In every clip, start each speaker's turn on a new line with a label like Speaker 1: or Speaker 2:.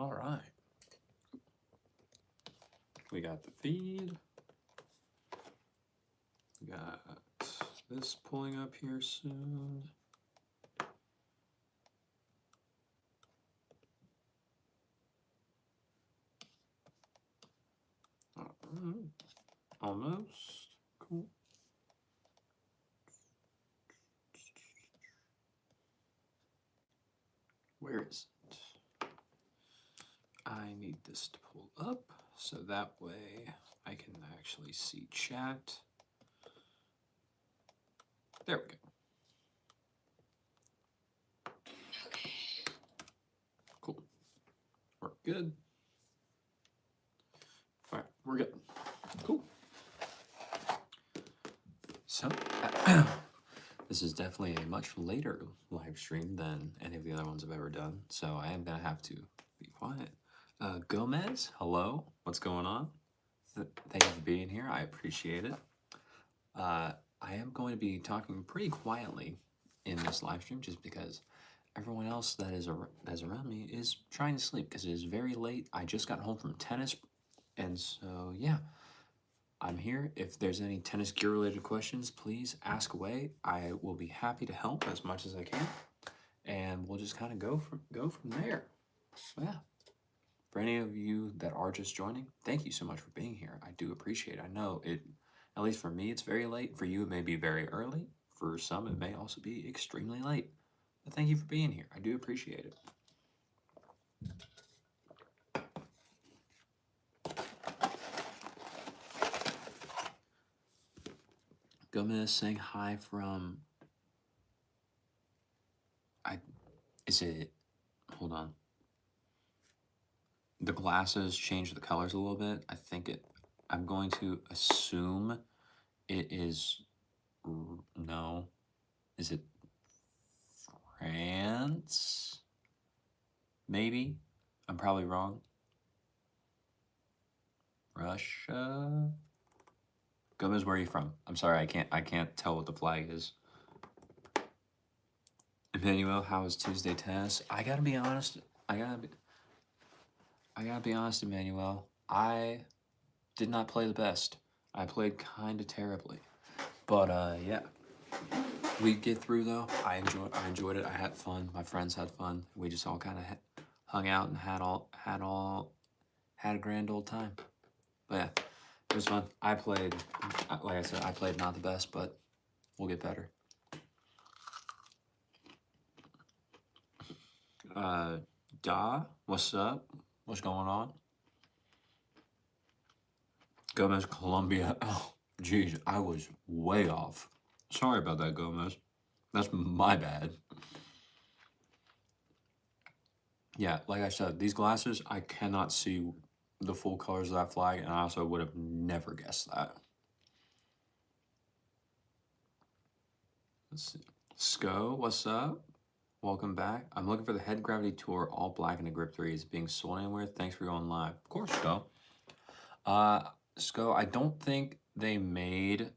Speaker 1: All right. We got the feed. We got this pulling up here soon. All right. Almost. Cool. Where is it? I need this to pull up so that way I can actually see chat. There we go.
Speaker 2: Okay.
Speaker 1: Cool. We're good. All right, we're good. Cool. So, this is definitely a much later live stream than any of the other ones I've ever done, so I am going to have to be quiet. Gomez, hello. What's going on? Thank you for being here. I appreciate it. I am going to be talking pretty quietly in this live stream just because everyone else that is around me is trying to sleep because it is very late. I just got home from tennis, and so yeah, I'm here. If there's any tennis gear related questions, please ask away. I will be happy to help as much as I can, and we'll just kind of go from there. So yeah. For any of you that are just joining, thank you so much for being here. I do appreciate it. I know it, at least for me, it's very late. For you, it may be very early. For some, it may also be extremely late. But thank you for being here. I do appreciate it. Gomez saying hi from, hold on. The glasses change the colors a little bit. I'm going to assume it is, no. Is it France? Maybe. I'm probably wrong. Russia? Gomez, where are you from? I'm sorry, I can't tell what the flag is. Emmanuel, how was Tuesday tennis? I gotta be honest, Emmanuel. I did not play the best. I played kinda terribly. But yeah. We get through though. I enjoyed it. I had fun. My friends had fun. We just all kind of hung out and had a grand old time. But yeah, it was fun. I played, like I said, I played not the best, but we'll get better. Da, what's up? What's going on? Gomez, Colombia. Oh, geez, I was way off. Sorry about that, Gomez. That's my bad. Yeah, like I said, these glasses, I cannot see the full colors of that flag, and I also would have never guessed that. Let's see. Sco, what's up? Welcome back. I'm looking for the Head Gravity Tour, all black and a grip 3. Is being sold anywhere? Thanks for going live. Of course, Sco. Sco, I don't think they made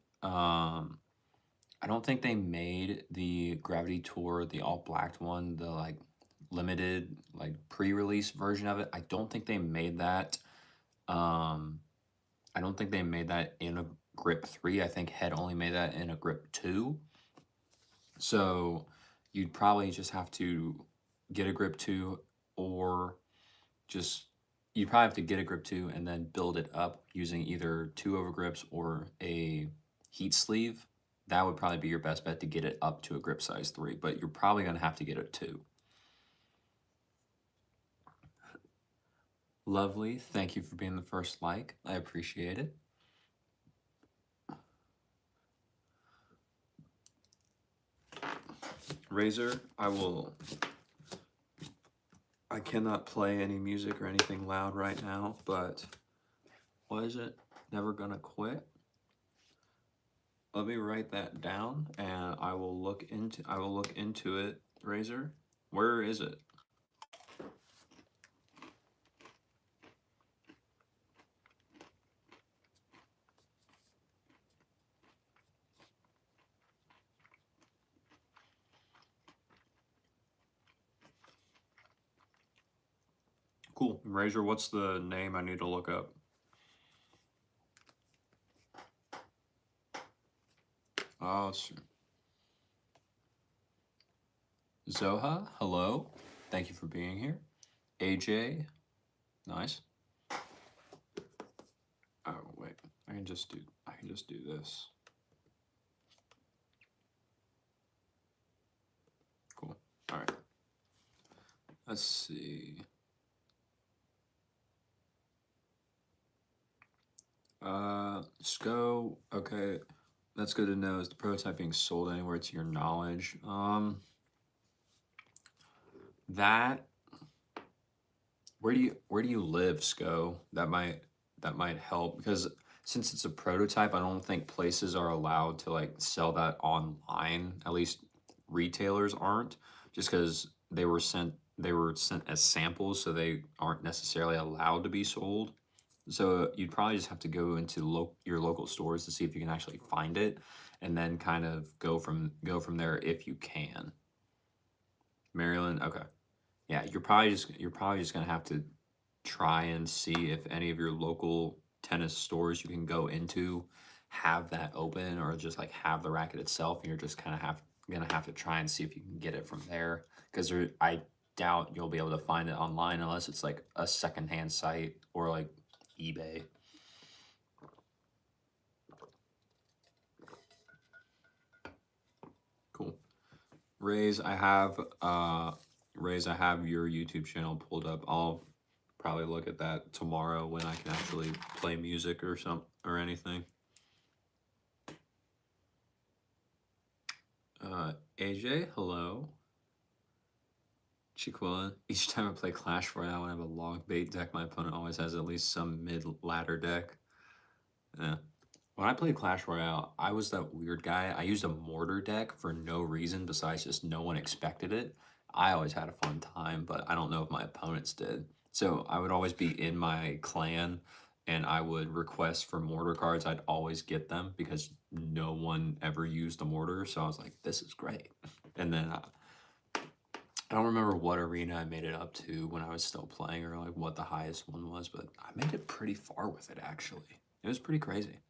Speaker 1: the Gravity Tour, the all black one, the like limited like pre-release version of it. I don't think they made that. I don't think they made that in a grip 3. I think Head only made that in a grip 2. So you'd probably just have to get a grip 2, or you'd probably have to get a grip 2 and then build it up using either 2 over grips or a heat sleeve. That would probably be your best bet to get it up to a grip size 3, but you're probably going to have to get a 2. Lovely. Thank you for being the first like. I appreciate it. Razor, I cannot play any music or anything loud right now, but what is it? Never Gonna Quit? Let me write that down and I will look into it, Razor. Where is it? Cool. Razor, what's the name I need to look up? Oh, Zoha, hello. Thank you for being here. AJ, nice. Oh wait, I can just do this. Cool. All right. Let's see. SCO. Okay, that's good to know. Is the prototype being sold anywhere to your knowledge? That. Where do you live, SCO? That might help because since it's a prototype, I don't think places are allowed to like sell that online. At least retailers aren't, just because they were sent as samples, so they aren't necessarily allowed to be sold. So you'd probably just have to go into your local stores to see if you can actually find it, and then kind of go from there if you can. Maryland, okay, yeah, you're probably just gonna have to try and see if any of your local tennis stores you can go into have that open or just like have the racket itself, and you're just kind of gonna have to try and see if you can get it from there because I doubt you'll be able to find it online unless it's like a secondhand site or like eBay. Cool. Raise, I have your YouTube channel pulled up. I'll probably look at that tomorrow when I can actually play music or anything. AJ, hello. Chiquilla, each time I play Clash Royale and I have a long bait deck, my opponent always has at least some mid-ladder deck. Yeah. When I played Clash Royale, I was that weird guy. I used a mortar deck for no reason besides just no one expected it. I always had a fun time, but I don't know if my opponents did. So I would always be in my clan and I would request for mortar cards. I'd always get them because no one ever used the mortar. So I was like, this is great. And then I don't remember what arena I made it up to when I was still playing or like what the highest one was, but I made it pretty far with it actually. It was pretty crazy.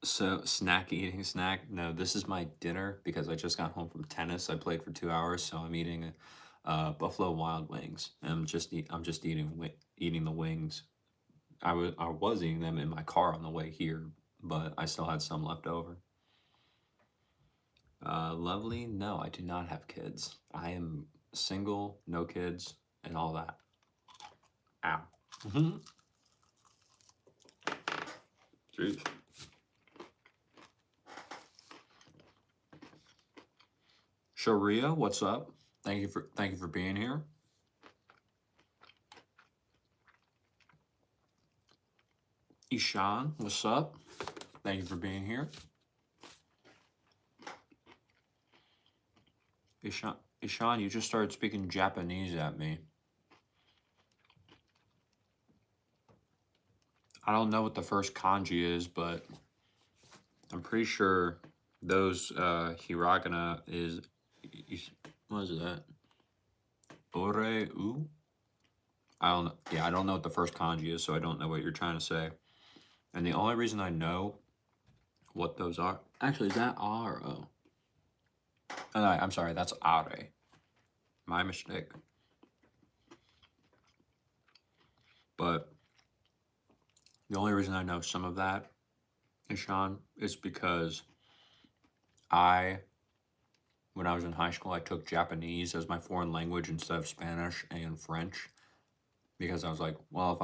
Speaker 1: So eating snack. No, this is my dinner because I just got home from tennis. I played for 2 hours, so I'm eating Buffalo Wild Wings. I'm just eating the wings. I was eating them in my car on the way here, but I still had some left over. Lovely. No, I do not have kids. I am single, no kids, and all that. Ow. Jeez. Sharia, what's up? Thank you for being here. Ishan, what's up? Thank you for being here. Ishan, you just started speaking Japanese at me. I don't know what the first kanji is, but I'm pretty sure those hiragana is what is that? Ore u? I don't know. Yeah, I don't know what the first kanji is, so I don't know what you're trying to say. And the only reason I know what those are, actually, is that A or O? Oh, no, I'm sorry, that's Are. My mistake. But the only reason I know some of that, Ishan, is because when I was in high school, I took Japanese as my foreign language instead of Spanish and French because I was like, well, if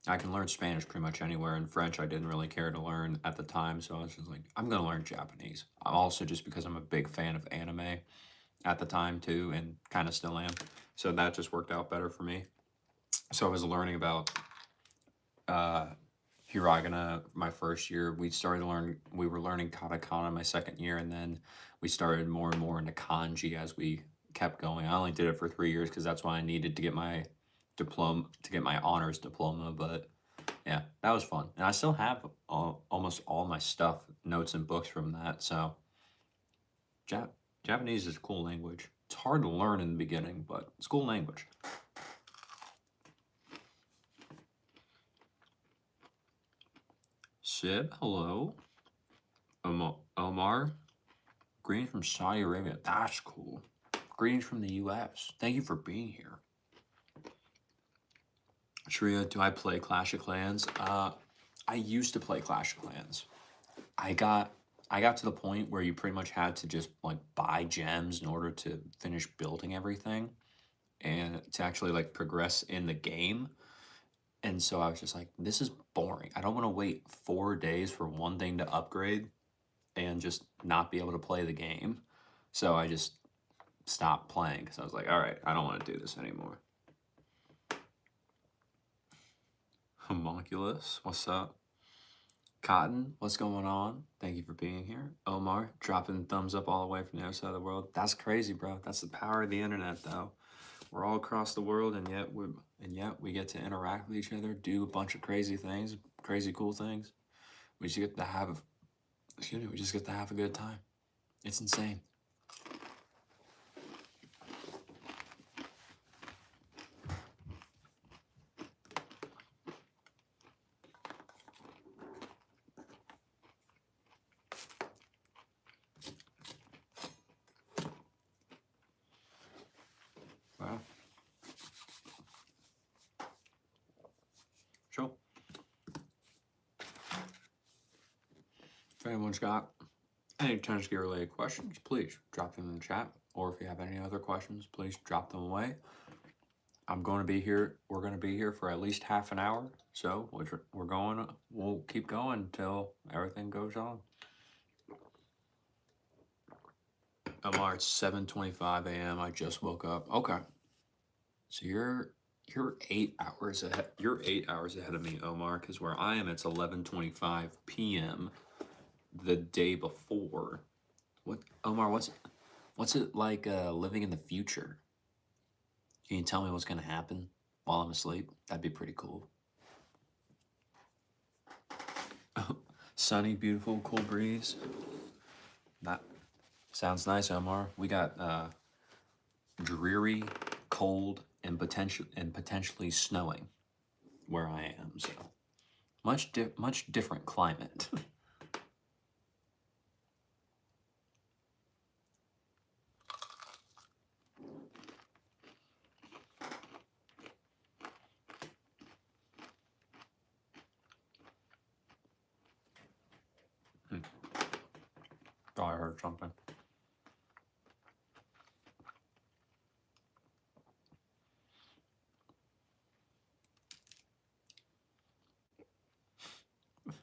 Speaker 1: I can learn Spanish pretty much anywhere, and French I didn't really care to learn at the time, so I was just like, I'm gonna learn Japanese. I'm also just because I'm a big fan of anime at the time too, and kind of still am. So that just worked out better for me. So I was learning about hiragana my first year. We were learning katakana my second year, and then we started more and more into kanji as we kept going. I only did it for 3 years because that's why I needed to get my diploma, to get my honors diploma. But yeah, that was fun, and I still have almost all my stuff, notes and books from that. So Japanese is a cool language. It's hard to learn in the beginning, but it's a cool language. Sib, hello. Omar, greetings from Saudi Arabia. That's cool. Greetings from the U.S. Thank you for being here. Shreya, do I play Clash of Clans? I used to play Clash of Clans. I got to the point where you pretty much had to just like buy gems in order to finish building everything and to actually like progress in the game. And so I was just like, this is boring. I don't want to wait 4 days for one thing to upgrade and just not be able to play the game. So I just stopped playing because I was like, all right, I don't want to do this anymore. Homunculus, what's up? Cotton, what's going on? Thank you for being here. Omar, dropping thumbs up all the way from the other side of the world. That's crazy, bro. That's the power of the internet, though. We're all across the world, and yet we get to interact with each other, do a bunch of crazy things, crazy cool things. We just get to have, we just get to have a good time. It's insane. Wow. Sure. If anyone's got any Tennis Gear related questions, please drop them in the chat. Or if you have any other questions, please drop them away. I'm going to be here. We're going to be here for at least half an hour. So we'll keep going until everything goes on. Omar, it's 7:25 a.m. I just woke up. Okay. So you're 8 hours ahead. You're 8 hours ahead of me, Omar, because where I am, it's 11:25 p.m. the day before. What, Omar? What's it like living in the future? Can you tell me what's gonna happen while I'm asleep? That'd be pretty cool. Sunny, beautiful, cool breeze. That sounds nice, Omar. We got dreary, cold, and potentially snowing where I am. So much different climate. Oh, I heard something.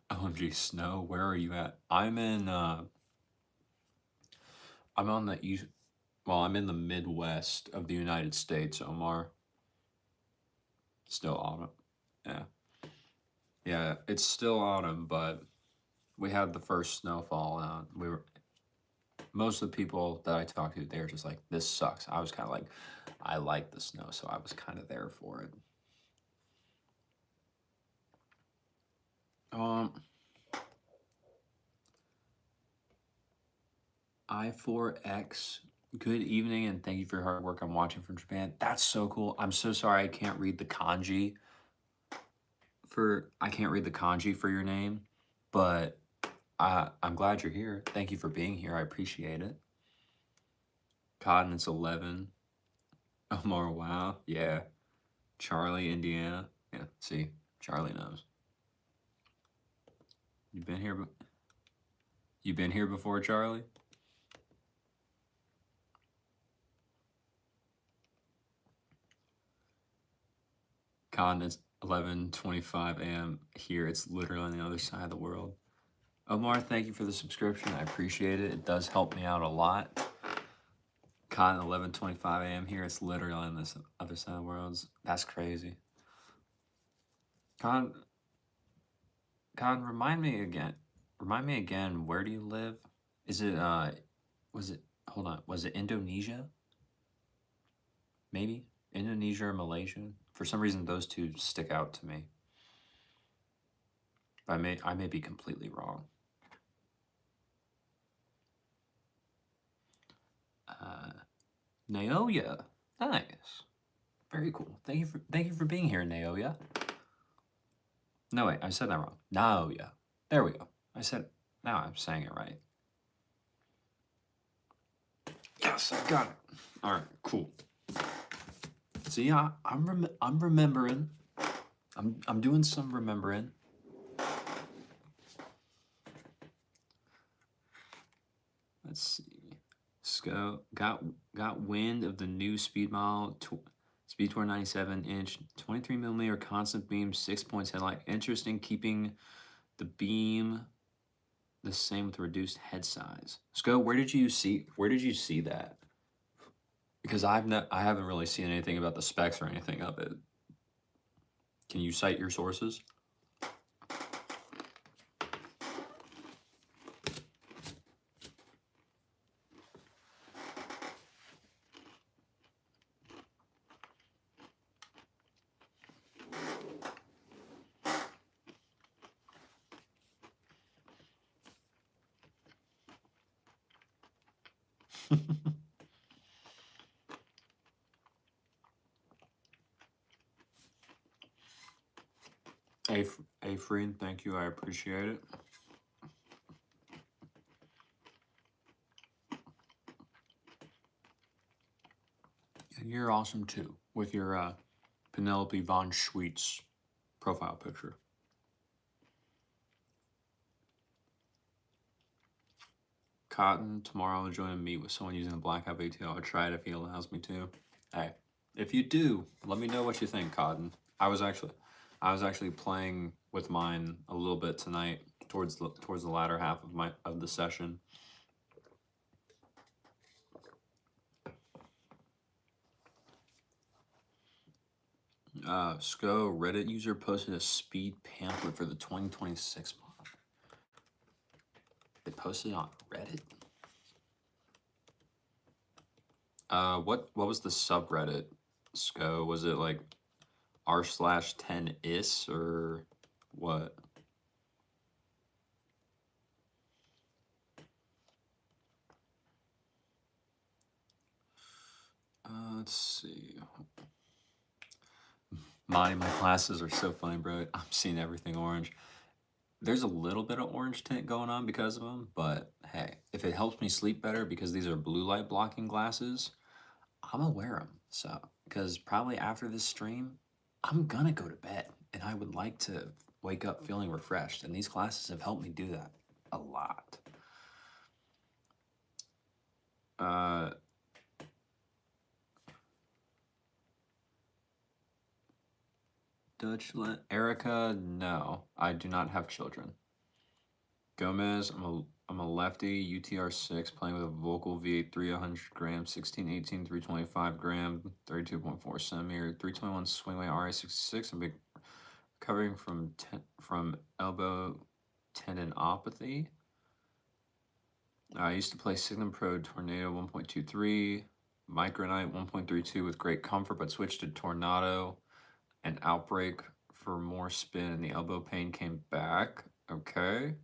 Speaker 1: OMG, snow. Where are you at? I'm in. I'm on the east. Well, I'm in the Midwest of the United States, Omar. Still autumn. Yeah. Yeah, it's still autumn, but we had the first snowfall. Most of the people that I talked to, they're just like, this sucks. I was kind of like, I like the snow, so I was kind of there for it. I4X, good evening and thank you for your hard work. I'm watching from Japan. That's so cool. I'm so sorry I can't read the kanji for your name, but I'm glad you're here. Thank you for being here. I appreciate it. Cotton, it's 11. Omar, wow. Yeah. Charlie, Indiana. Yeah, see, Charlie knows. You been here before, Charlie? Cotton, it's 11:25 a.m. here. It's literally on the other side of the world. Omar, thank you for the subscription. I appreciate it. It does help me out a lot. Cotton, 11:25 a.m. here. It's literally on this other side of the world. That's crazy. Cotton, remind me again. Where do you live? Is it hold on. Was it Indonesia? Maybe? Indonesia or Malaysia? For some reason, those two stick out to me. I may be completely wrong. Naoya, nice, very cool. Thank you for being here, Naoya. No wait, I said that wrong. Naoya. There we go. I said, now I'm saying it right. Yes, I got it. All right, cool. See, I'm remembering. I'm doing some remembering. Let's see. Sco got wind of the new Speed Tour 97-inch 23 millimeter constant beam 6 points headlight. Interesting, keeping the beam the same with reduced head size. Sco, where did you see that? Because I haven't really seen anything about the specs or anything of it. Can you cite your sources? Afreen, thank you. I appreciate it. And you're awesome too with your Penelope von Schweetz profile picture. Cotton, tomorrow I'll join a meet with someone using the Blackout ATL. I'll try it if he allows me to. Hey, if you do, let me know what you think, Cotton. I was actually playing with mine a little bit tonight towards the latter half of the session. Sco, Reddit user posted a speed pamphlet for the 2026 model. They posted it on Reddit? What was the subreddit, Sco? Was it like r/10is or what? Let's see. My classes are so funny, bro. I'm seeing everything orange. There's a little bit of orange tint going on because of them, but hey, if it helps me sleep better because these are blue light blocking glasses, I'm gonna wear them. So, because probably after this stream, I'm gonna go to bed and I would like to wake up feeling refreshed. And these glasses have helped me do that a lot. Dutchland, Erica, no, I do not have children. Gomez, I'm a lefty, UTR6, playing with a Vocal V8 300 gram, 1618, 325 gram, 32.4 centimeter, 321 Swingway RA66. I'm recovering from elbow tendinopathy. I used to play Signum Pro Tornado 1.23, Micronite 1.32 with great comfort, but switched to Tornado and Outbreak for more spin, and the elbow pain came back. Okay.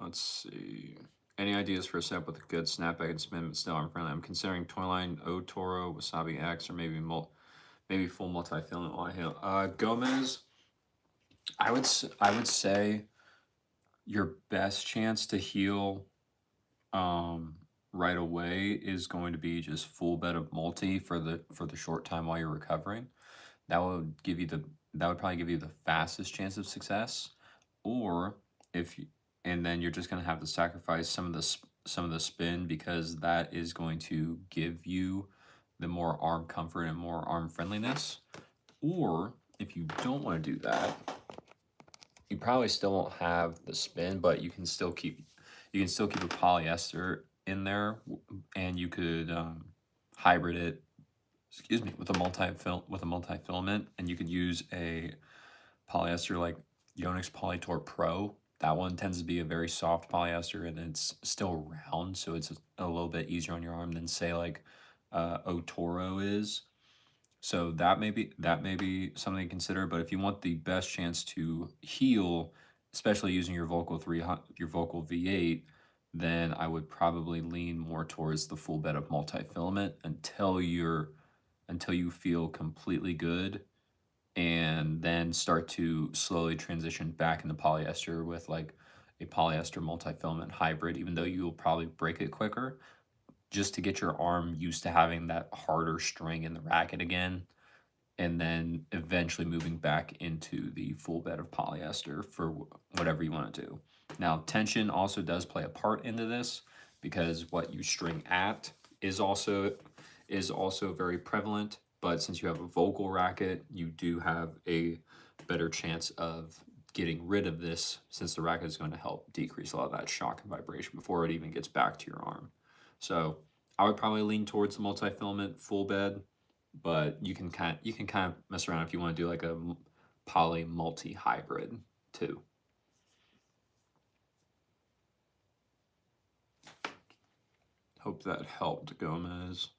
Speaker 1: Let's see. Any ideas for a setup with a good snapback and spin, but still arm friendly? I'm considering Toyline O Toro, Wasabi X, or maybe full multi-filament on heel. Gomez, I would say your best chance to heal right away is going to be just full bed of multi for the short time while you're recovering. That would probably give you the fastest chance of success. Or and then you're just going to have to sacrifice some of the spin, because that is going to give you the more arm comfort and more arm friendliness. Or if you don't want to do that, you probably still won't have the spin, but you can still keep a polyester in there, and you could hybrid it, with a multi-filament, and you could use a polyester like Yonex Polytor Pro. That one tends to be a very soft polyester, and it's still round, so it's a little bit easier on your arm than, say, like Otoro is. So that may be something to consider. But if you want the best chance to heal, especially using your Vocal V8, then I would probably lean more towards the full bed of multi-filament until you feel completely good and then start to slowly transition back into polyester with like a polyester multi-filament hybrid, even though you'll probably break it quicker, just to get your arm used to having that harder string in the racket again, and then eventually moving back into the full bed of polyester for whatever you want to do. Now, tension also does play a part into this because what you string at is also very prevalent. But since you have a vocal racket, you do have a better chance of getting rid of this, since the racket is going to help decrease a lot of that shock and vibration before it even gets back to your arm. So I would probably lean towards the multi-filament full bed, but you can kind of mess around if you want to do like a poly multi hybrid too. Hope that helped, Gomez.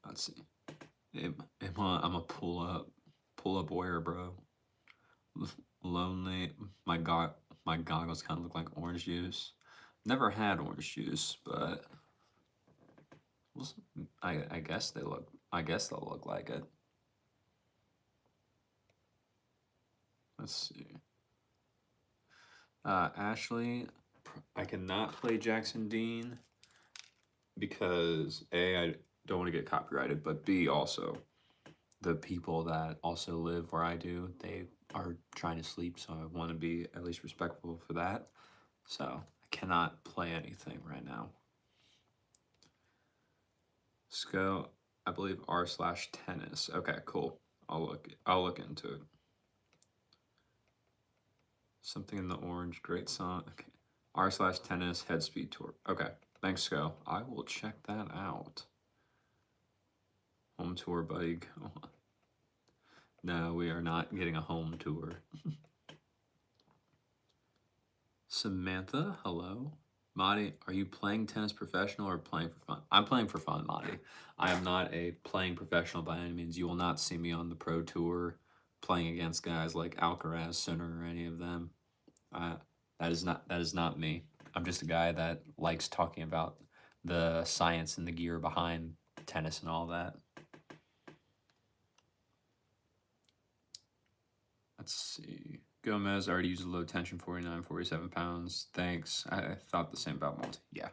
Speaker 1: Let's see. I'm a pull up where, bro? Lonely. My goggles kind of look like orange juice. Never had orange juice, but I guess they look. I guess they'll look like it. Let's see. Ashley, I cannot play Jackson Dean because A, I don't want to get copyrighted, but B, also the people that also live where I do, they are trying to sleep, so I want to be at least respectful for that. So I cannot play anything right now. Sco, I believe r/tennis. Okay, cool. I'll look into it. Something in the orange, great song. Okay. r/tennis head speed tour. Okay, thanks, Sco. I will check that out. Home tour, buddy. No, we are not getting a home tour. Samantha, hello. Madi, are you playing tennis professional or playing for fun? I'm playing for fun, Madi. I am not a playing professional by any means. You will not see me on the pro tour playing against guys like Alcaraz, Sinner, or any of them. That is not me. I'm just a guy that likes talking about the science and the gear behind tennis and all that. Let's see. Gomez already used a low tension 49, 47 pounds. Thanks. I thought the same about multi. Yeah.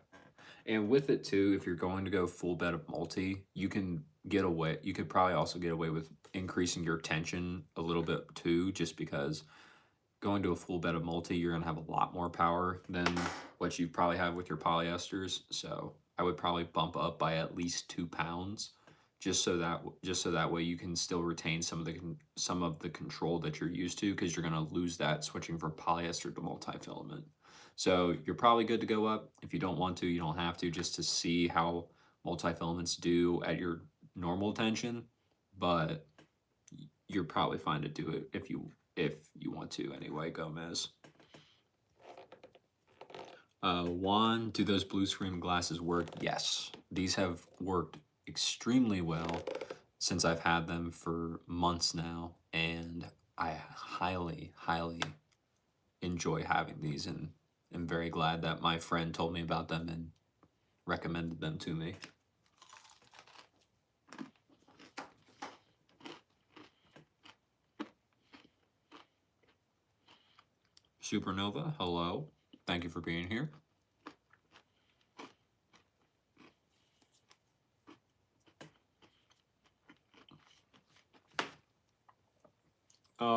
Speaker 1: And with it too, if you're going to go full bed of multi, you can get away. You could probably also get away with increasing your tension a little bit too, just because going to a full bed of multi, you're gonna have a lot more power than what you probably have with your polyesters. So I would probably bump up by at least 2 pounds, just so that way you can still retain some of the control that you're used to, because you're gonna lose that switching from polyester to multi-filament. So you're probably good to go up. If you don't want to, you don't have to, just to see how multi-filaments do at your normal tension. But you're probably fine to do it if you want to anyway, Gomez. Juan, do those blue screen glasses work? Yes. These have worked extremely well since I've had them for months now, and I highly, highly enjoy having these, and am very glad that my friend told me about them and recommended them to me. Supernova, hello. Thank you for being here.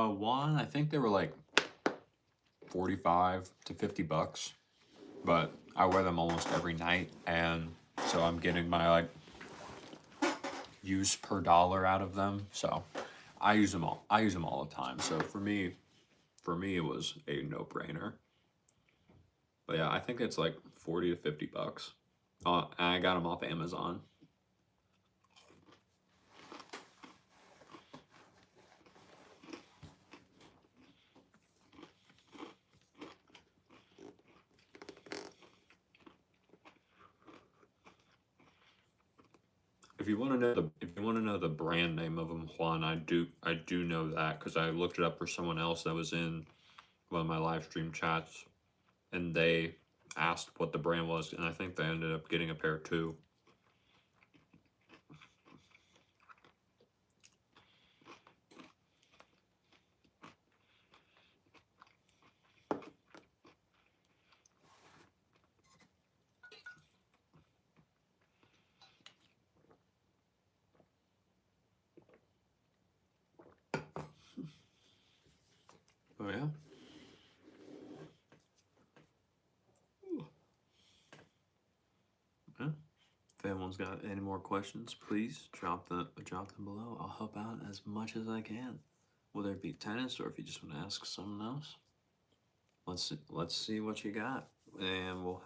Speaker 1: One, I think they were like 45 to 50 bucks, but I wear them almost every night, and so I'm getting my like use per dollar out of them. So I use them all the time. So for me it was a no-brainer. But yeah, I think it's like 40 to 50 bucks. And I got them off Amazon. If you want to know the brand name of them, Juan, I do know that because I looked it up for someone else that was in one of my live stream chats, and they asked what the brand was, and I think they ended up getting a pair too. Oh yeah. Yeah. If anyone's got any more questions, please drop them below. I'll help out as much as I can, whether it be tennis or if you just want to ask someone else. Let's see what you got, and we'll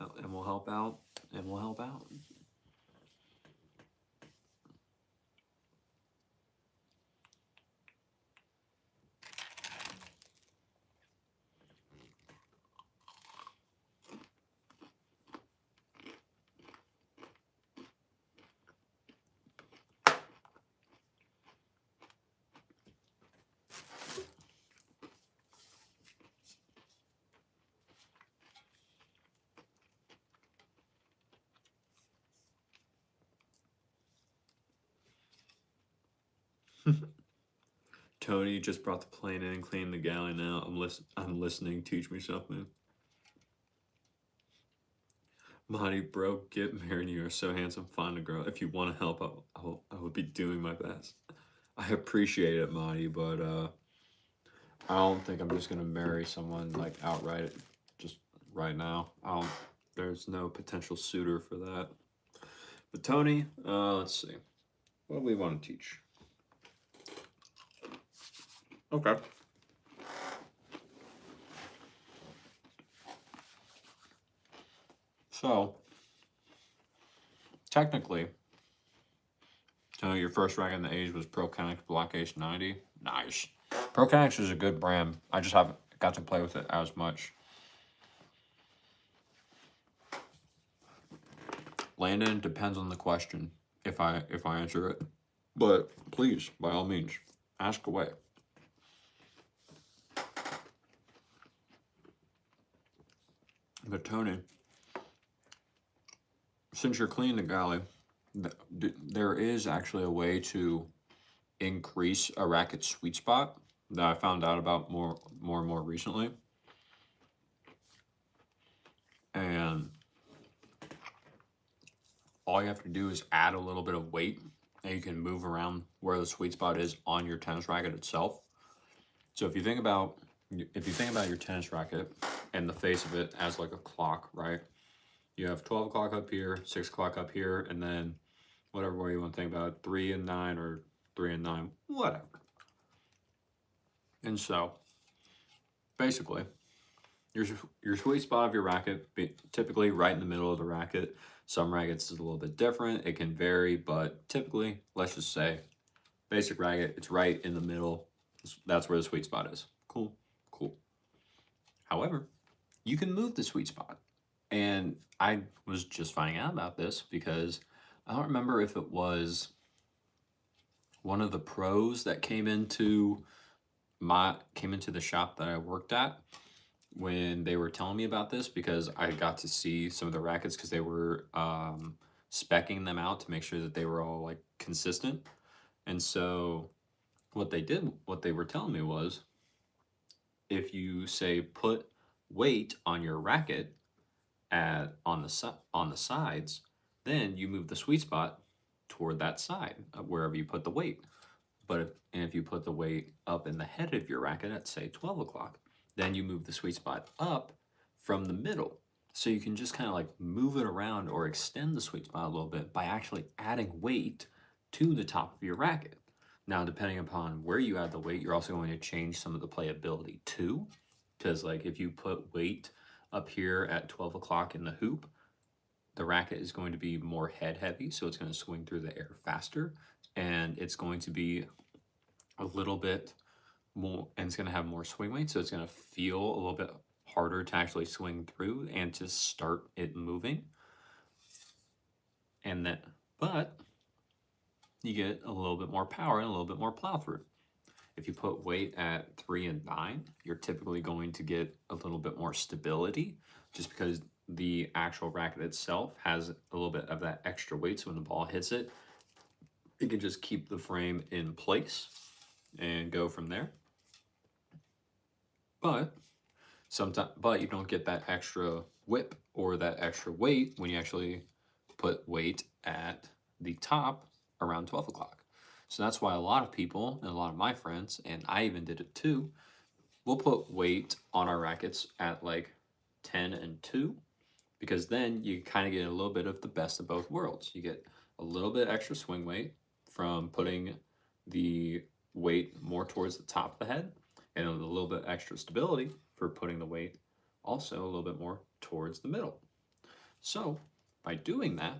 Speaker 1: help out, and we'll help out. Tony just brought the plane in and cleaned the galley. Now I'm listening. Teach me something. Monty, bro, get married. You are so handsome. Find a girl. If you want to help, I will be doing my best. I appreciate it, Monty, but I don't think I'm just gonna marry someone like outright, just right now. I don't. There's no potential suitor for that. But Tony, let's see. What do we want to teach? Okay. So, technically, so your first racket in the age was ProKennex Block Ace 90. Nice. ProKennex is a good brand. I just haven't got to play with it as much. Landon, depends on the question if I answer it. But please, by all means, ask away. But Tony, since you're cleaning the galley, there is actually a way to increase a racket sweet spot that I found out about more and more recently. And all you have to do is add a little bit of weight, and you can move around where the sweet spot is on your tennis racket itself. So if you think about your tennis racket and the face of it as like a clock, right? You have 12 o'clock up here, 6 o'clock up here, and then whatever way you want to think about it, 3 and 9 or 3 and 9, whatever. And so, basically, your sweet spot of your racket, typically right in the middle of the racket. Some rackets is a little bit different. It can vary, but typically, let's just say, basic racket, it's right in the middle. That's where the sweet spot is. Cool, cool. However, you can move the sweet spot. And I was just finding out about this because I don't remember if it was one of the pros that came into the shop that I worked at when they were telling me about this, because I got to see some of the rackets because they were speccing them out to make sure that they were all like consistent. And so what they were telling me was, if you say put weight on your racket on the sides, then you move the sweet spot toward that side wherever you put the weight. But if you put the weight up in the head of your racket at say 12 o'clock, then you move the sweet spot up from the middle. So you can just kind of like move it around or extend the sweet spot a little bit by actually adding weight to the top of your racket. Now, depending upon where you add the weight, you're also going to change some of the playability too. Because like if you put weight up here at 12 o'clock in the hoop, the racket is going to be more head heavy, so it's going to swing through the air faster, and it's going to be a little bit more, and it's going to have more swing weight, so it's going to feel a little bit harder to actually swing through and to start it moving. And then, but you get a little bit more power and a little bit more plow through. If you put weight at 3 and 9, you're typically going to get a little bit more stability, just because the actual racket itself has a little bit of that extra weight, so when the ball hits it, it can just keep the frame in place and go from there. But you don't get that extra whip or that extra weight when you actually put weight at the top around 12 o'clock. So that's why a lot of people and a lot of my friends, and I even did it too, we'll put weight on our rackets at like 10 and 2 because then you kind of get a little bit of the best of both worlds. You get a little bit extra swing weight from putting the weight more towards the top of the head, and a little bit extra stability for putting the weight also a little bit more towards the middle. So by doing that,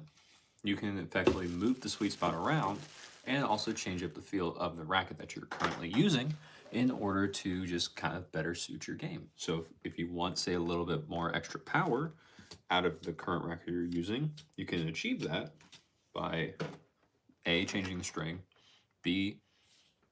Speaker 1: you can effectively move the sweet spot around and also change up the feel of the racket that you're currently using in order to just kind of better suit your game. So if you want, say, a little bit more extra power out of the current racket you're using, you can achieve that by A, changing the string, B,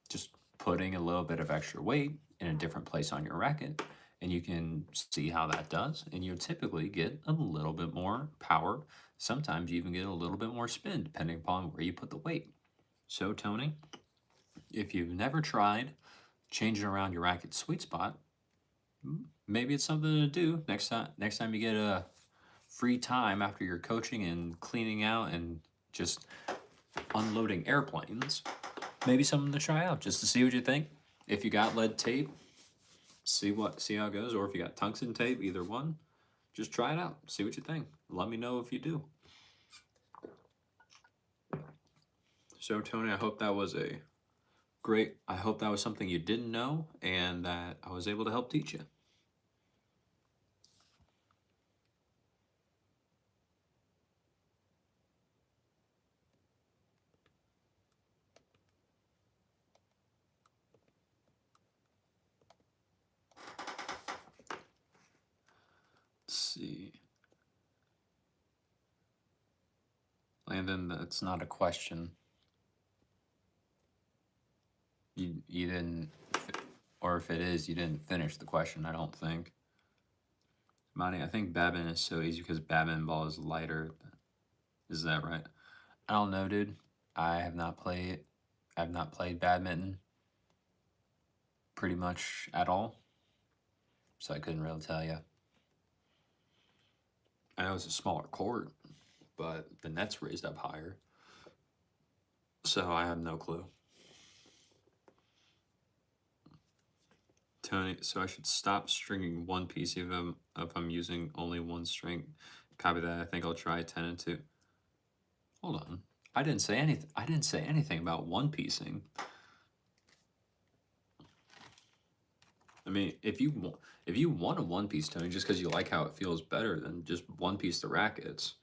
Speaker 1: just putting a little bit of extra weight in a different place on your racket, and you can see how that does, and you typically get a little bit more power. Sometimes you even get a little bit more spin depending upon where you put the weight. So Tony, if you've never tried changing around your racket sweet spot, maybe it's something to do next time you get a free time after you're coaching and cleaning out and just unloading airplanes. Maybe something to try out just to see what you think. If you got lead tape, see how it goes, or if you got tungsten tape, either one, just try it out. See what you think. Let me know if you do. So Tony, I hope that was something you didn't know and that I was able to help teach you. Let's see. Landon, that's not a question. You didn't, or if it is, you didn't finish the question, I don't think. Monty, I think badminton is so easy because badminton ball is lighter. Is that right? I don't know, dude. I've not played badminton pretty much at all, so I couldn't really tell you. I know it's a smaller court, but the net's raised up higher, so I have no clue. Tony, so I should stop stringing one piece if I'm using only one string. Copy that. I think I'll try 10 and 2. Hold on. I didn't say anything about one piecing. I mean, if you want a one piece, Tony, just because you like how it feels better than just one piece the rackets.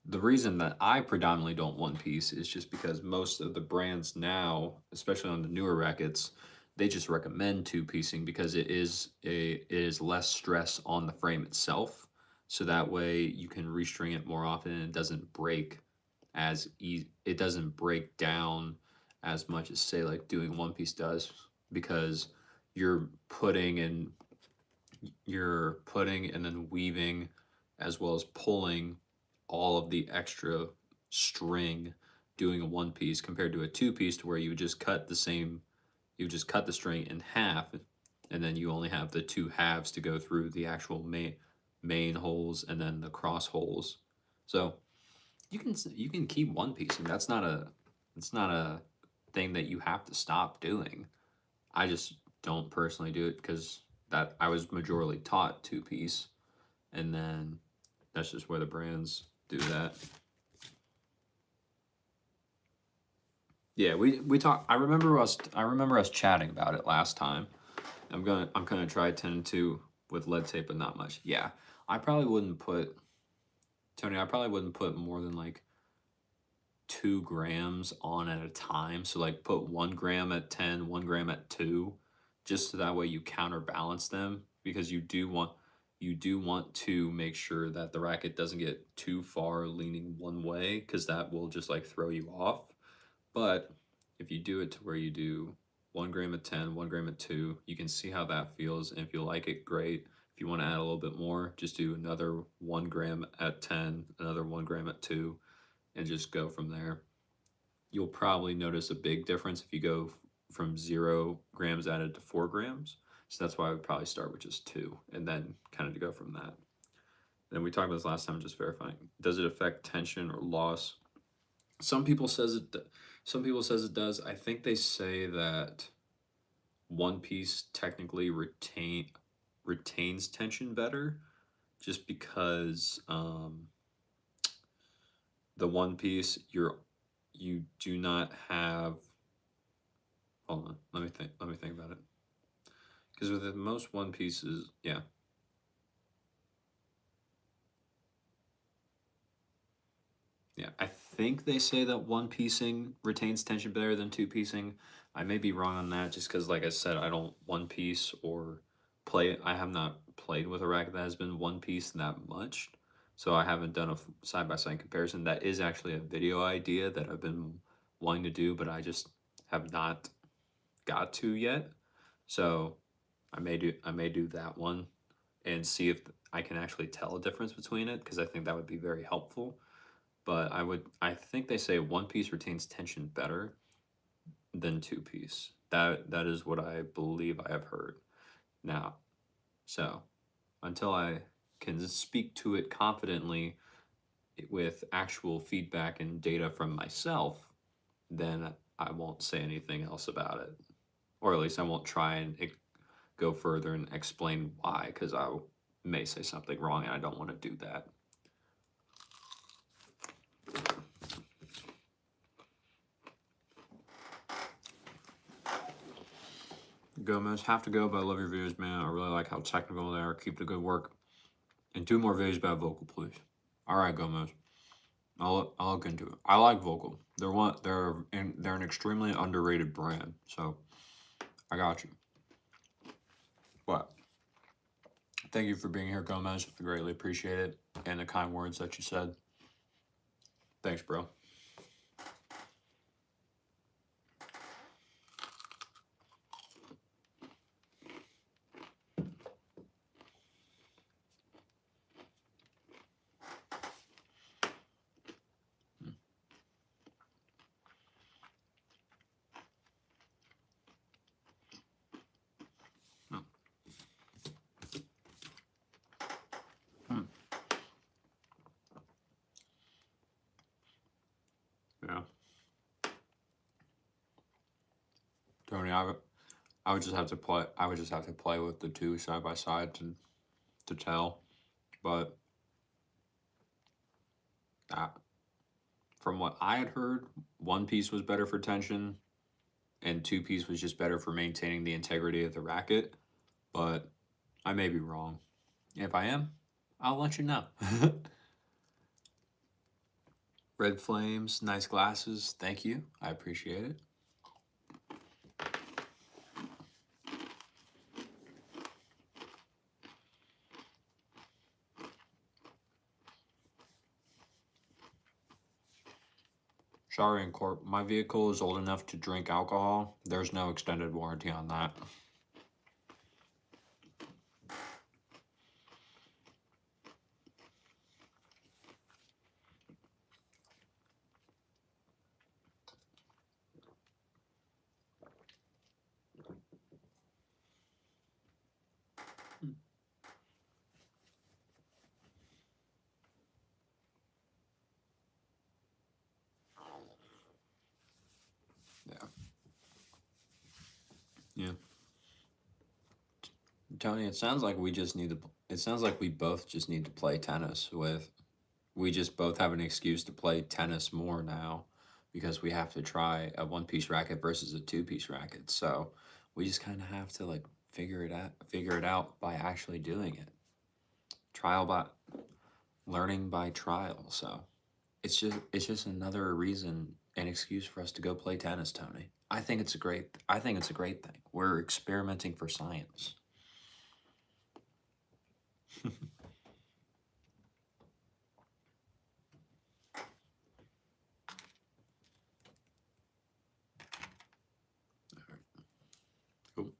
Speaker 1: The reason that I predominantly don't one piece is just because most of the brands now, especially on the newer rackets, they just recommend two piecing because it is less stress on the frame itself. So that way you can restring it more often and it doesn't break as easy. It doesn't break down as much as say like doing one piece does because you're putting and then weaving as well as pulling all of the extra string doing a one piece compared to a two piece to where you would just cut the string in half and then you only have the two halves to go through the actual main holes and then the cross holes. So you can keep one piecing. It's not a thing that you have to stop doing. I just don't personally do it because that I was majorly taught two piece, and then that's just where the brands do that. Yeah, we talked. I remember us chatting about it last time. I'm gonna try 10 and 2 with lead tape, but not much. Yeah, I probably wouldn't put Tony. I probably wouldn't put more than like 2 grams on at a time. So like put 1 gram at 10, 1 gram at 2, just so that way you counterbalance them because you do want to make sure that the racket doesn't get too far leaning one way because that will just like throw you off. But if you do it to where you do 1 gram at 10, 1 gram at 2, you can see how that feels. And if you like it, great. If you want to add a little bit more, just do another 1 gram at 10, another 1 gram at 2, and just go from there. You'll probably notice a big difference if you go from 0 grams added to 4 grams. So that's why I would probably start with just 2 and then kind of to go from that. Then we talked about this last time, just verifying. Does it affect tension or loss Some people says some people says it does. I think they say that One Piece technically retains tension better, just because the One Piece you do not have. Hold on, let me think. Let me think about it. Because with the most One Pieces, yeah, yeah, I think they say that one piecing retains tension better than two piecing. I may be wrong on that, just because, like I said, I don't one piece or play. I have not played with a racket that has been one piece that much, so I haven't done a side by side comparison. That is actually a video idea that I've been wanting to do, but I just have not got to yet. So I may do that one and see if I can actually tell a difference between it, because I think that would be very helpful. But I think they say one piece retains tension better than two piece. That is what I believe I have heard. Now, so until I can speak to it confidently with actual feedback and data from myself, then I won't say anything else about it. Or at least I won't try and go further and explain why, because I may say something wrong and I don't want to do that. Gomez, have to go, but I love your videos, man. I really like how technical they are. Keep the good work. And 2 more videos about Vocal, please. All right, Gomez. I'll look into it. I like Vocal. They're an extremely underrated brand. So I got you. But thank you for being here, Gomez. I greatly appreciate it, and the kind words that you said. Thanks, bro. Yeah. Tony, I would just have to play. I would just have to play with the two side by side to tell. But that, from what I had heard, one piece was better for tension, and two piece was just better for maintaining the integrity of the racket. But I may be wrong. If I am, I'll let you know. Red Flames, nice glasses. Thank you. I appreciate it. Sorry, Corp. My vehicle is old enough to drink alcohol. There's no extended warranty on that. Yeah. Yeah. Tony, it sounds like we just need to. It sounds like we both just need to play tennis with. We just both have an excuse to play tennis more now, because we have to try a one piece racket versus a two piece racket. So we just kind of have to like figure it out by actually doing it. Trial by learning by trial. So it's just another reason, an excuse for us to go play tennis, Tony. I think it's a great thing. We're experimenting for science. Cool.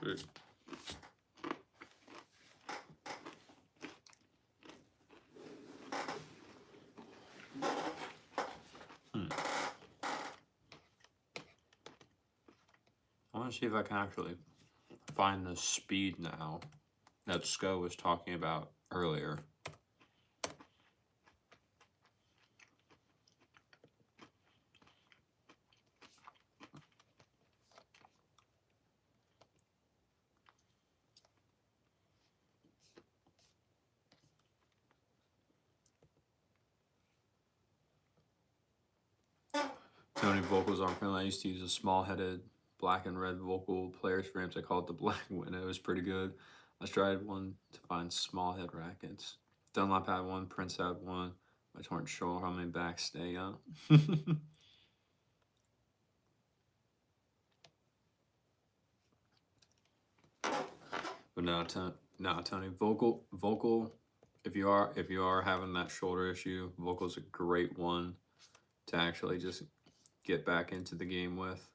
Speaker 1: Good. I want to see if I can actually find the speed now that Sko was talking about earlier. Tony, vocals aren't friendly. I used to use a small-headed black and red vocal players frames. I call it the Black Widow. It was pretty good. I tried one to find small head rackets. Dunlop had one. Prince had one. I just weren't sure how many backs stay up. But no, Tony. Vocal. If you are having that shoulder issue, vocal's a great one to actually just get back into the game with.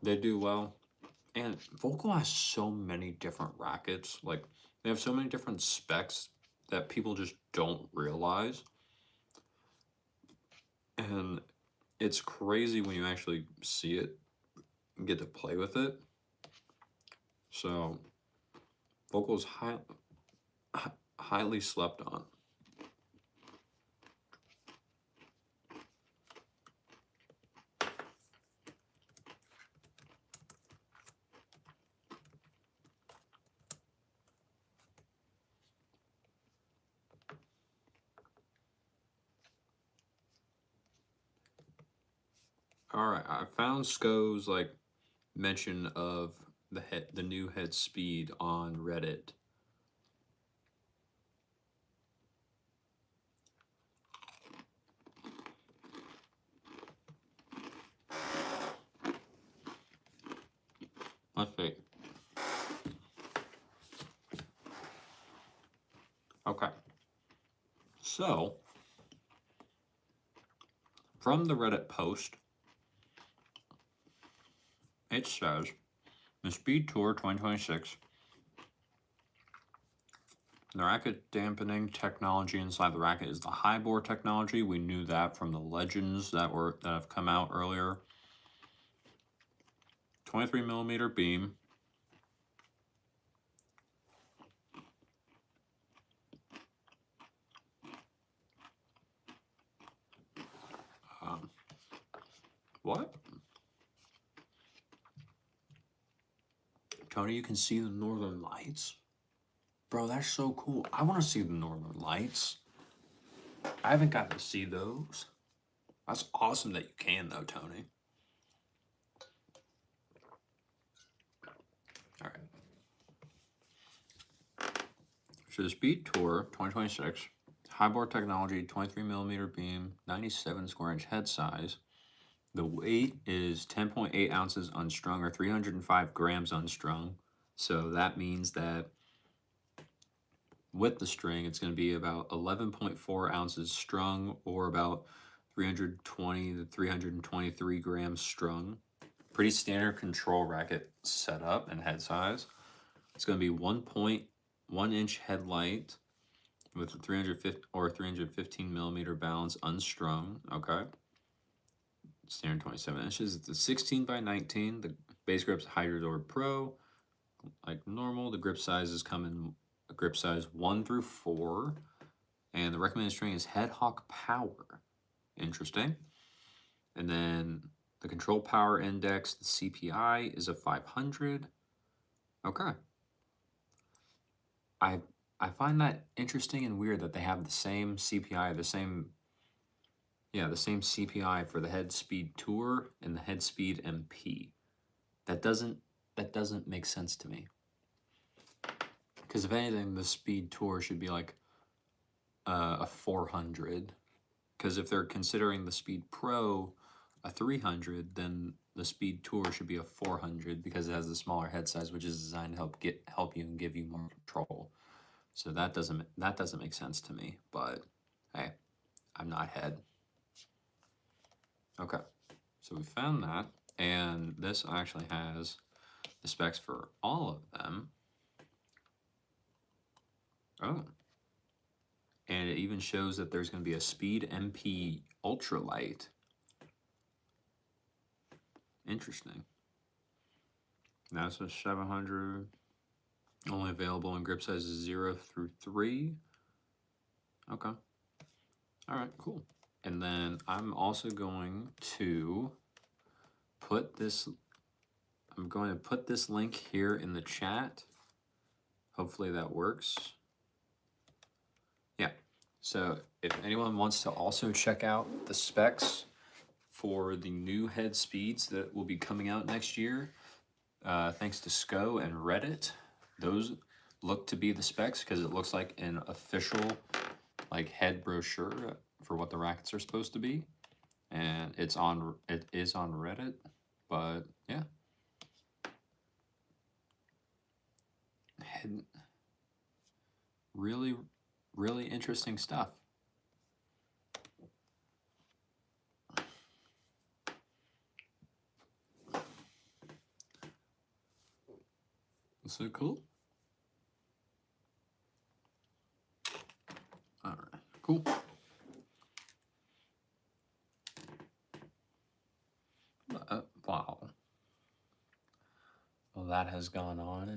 Speaker 1: They do well. And Vocal has so many different rackets. Like, they have so many different specs that people just don't realize. And it's crazy when you actually see it and get to play with it. So, Vocal is highly slept on. All right, I found SCO's like mention of the new head speed on Reddit. Let's see. Okay. So, from the Reddit post, it says, the Speed Tour 2026, the racket dampening technology inside the racket is the high bore technology. We knew that from the legends that have come out earlier. 23mm beam. What? Tony, you can see the Northern Lights? Bro, that's so cool. I want to see the Northern Lights. I haven't gotten to see those. That's awesome that you can, though, Tony. All right. So the Speed Tour 2026, high bore technology, 23mm beam, 97 square inch head size. The weight is 10.8 ounces unstrung or 305 grams unstrung. So that means that with the string, it's going to be about 11.4 ounces strung or about 320 to 323 grams strung. Pretty standard control racket setup and head size. It's going to be 1.1 inch headlight with a 350 or 315mm balance unstrung. Okay. Standard 27 inches. It's a 16x19. The base grip's Hydrodor Pro. Like normal, the grip sizes come in grip size 1 through 4. And the recommended string is Head Hawk Power. Interesting. And then the control power index, the CPI, is a 500. Okay. I find that interesting and weird that they have the same CPI, the same CPI for the Head Speed Tour and the Head Speed MP. That doesn't make sense to me. Because if anything, the Speed Tour should be like a 400. Because if they're considering the Speed Pro a 300, then the Speed Tour should be a 400 because it has the smaller head size, which is designed to help you and give you more control. So that doesn't make sense to me. But hey, I'm not head. Okay, so we found that, and this actually has the specs for all of them. Oh, and it even shows that there's going to be a Speed MP Ultralight. Interesting. That's a 700. Only available in grip sizes 0 through 3. Okay. All right, cool. And then I'm also going to put this. I'm going to put this link here in the chat. Hopefully that works. Yeah. So if anyone wants to also check out the specs for the new head speeds that will be coming out next year, thanks to SCO and Reddit, those look to be the specs because it looks like an official like head brochure for what the rackets are supposed to be, and it is on Reddit. But yeah, head, really, really interesting stuff. So cool. All right, cool. Wow. Well, that has gone on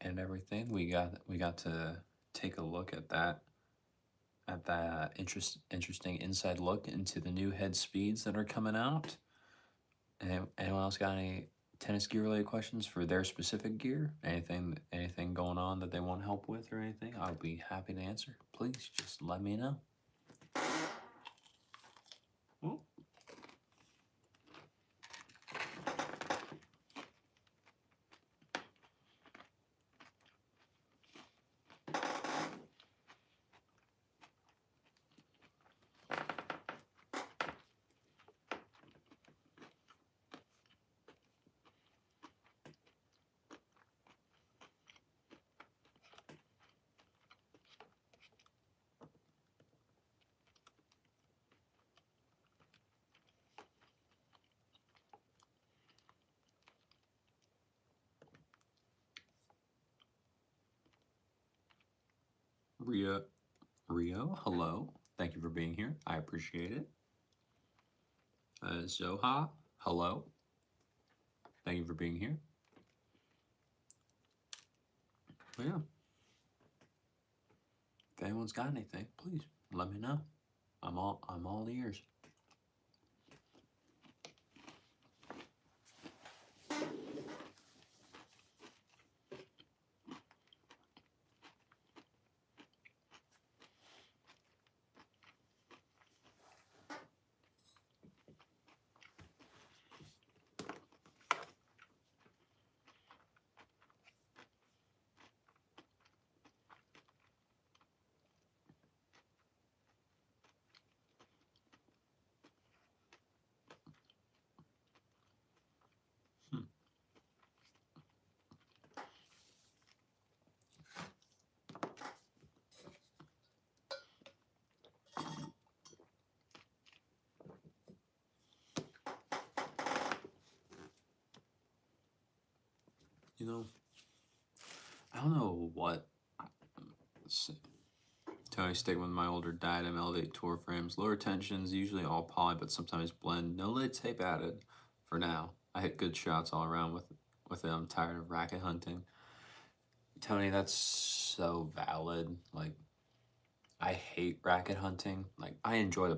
Speaker 1: and everything. We got to take a look at that interesting inside look into the new head speeds that are coming out. And anyone else got any tennis gear related questions for their specific gear? Anything going on that they want help with or anything? I'll be happy to answer. Please just let me know. Oh. Rio, hello. Thank you for being here. I appreciate it. Zoha, hello. Thank you for being here. But yeah. If anyone's got anything, please let me know. I'm all ears. You know, I don't know what. Let's see. Tony, sticking with my older Diadem L8 tour frames. Lower tensions, usually all poly, but sometimes blend. No lid tape added for now. I hit good shots all around with it. I'm tired of racket hunting. Tony, that's so valid. Like, I hate racket hunting. Like, I enjoy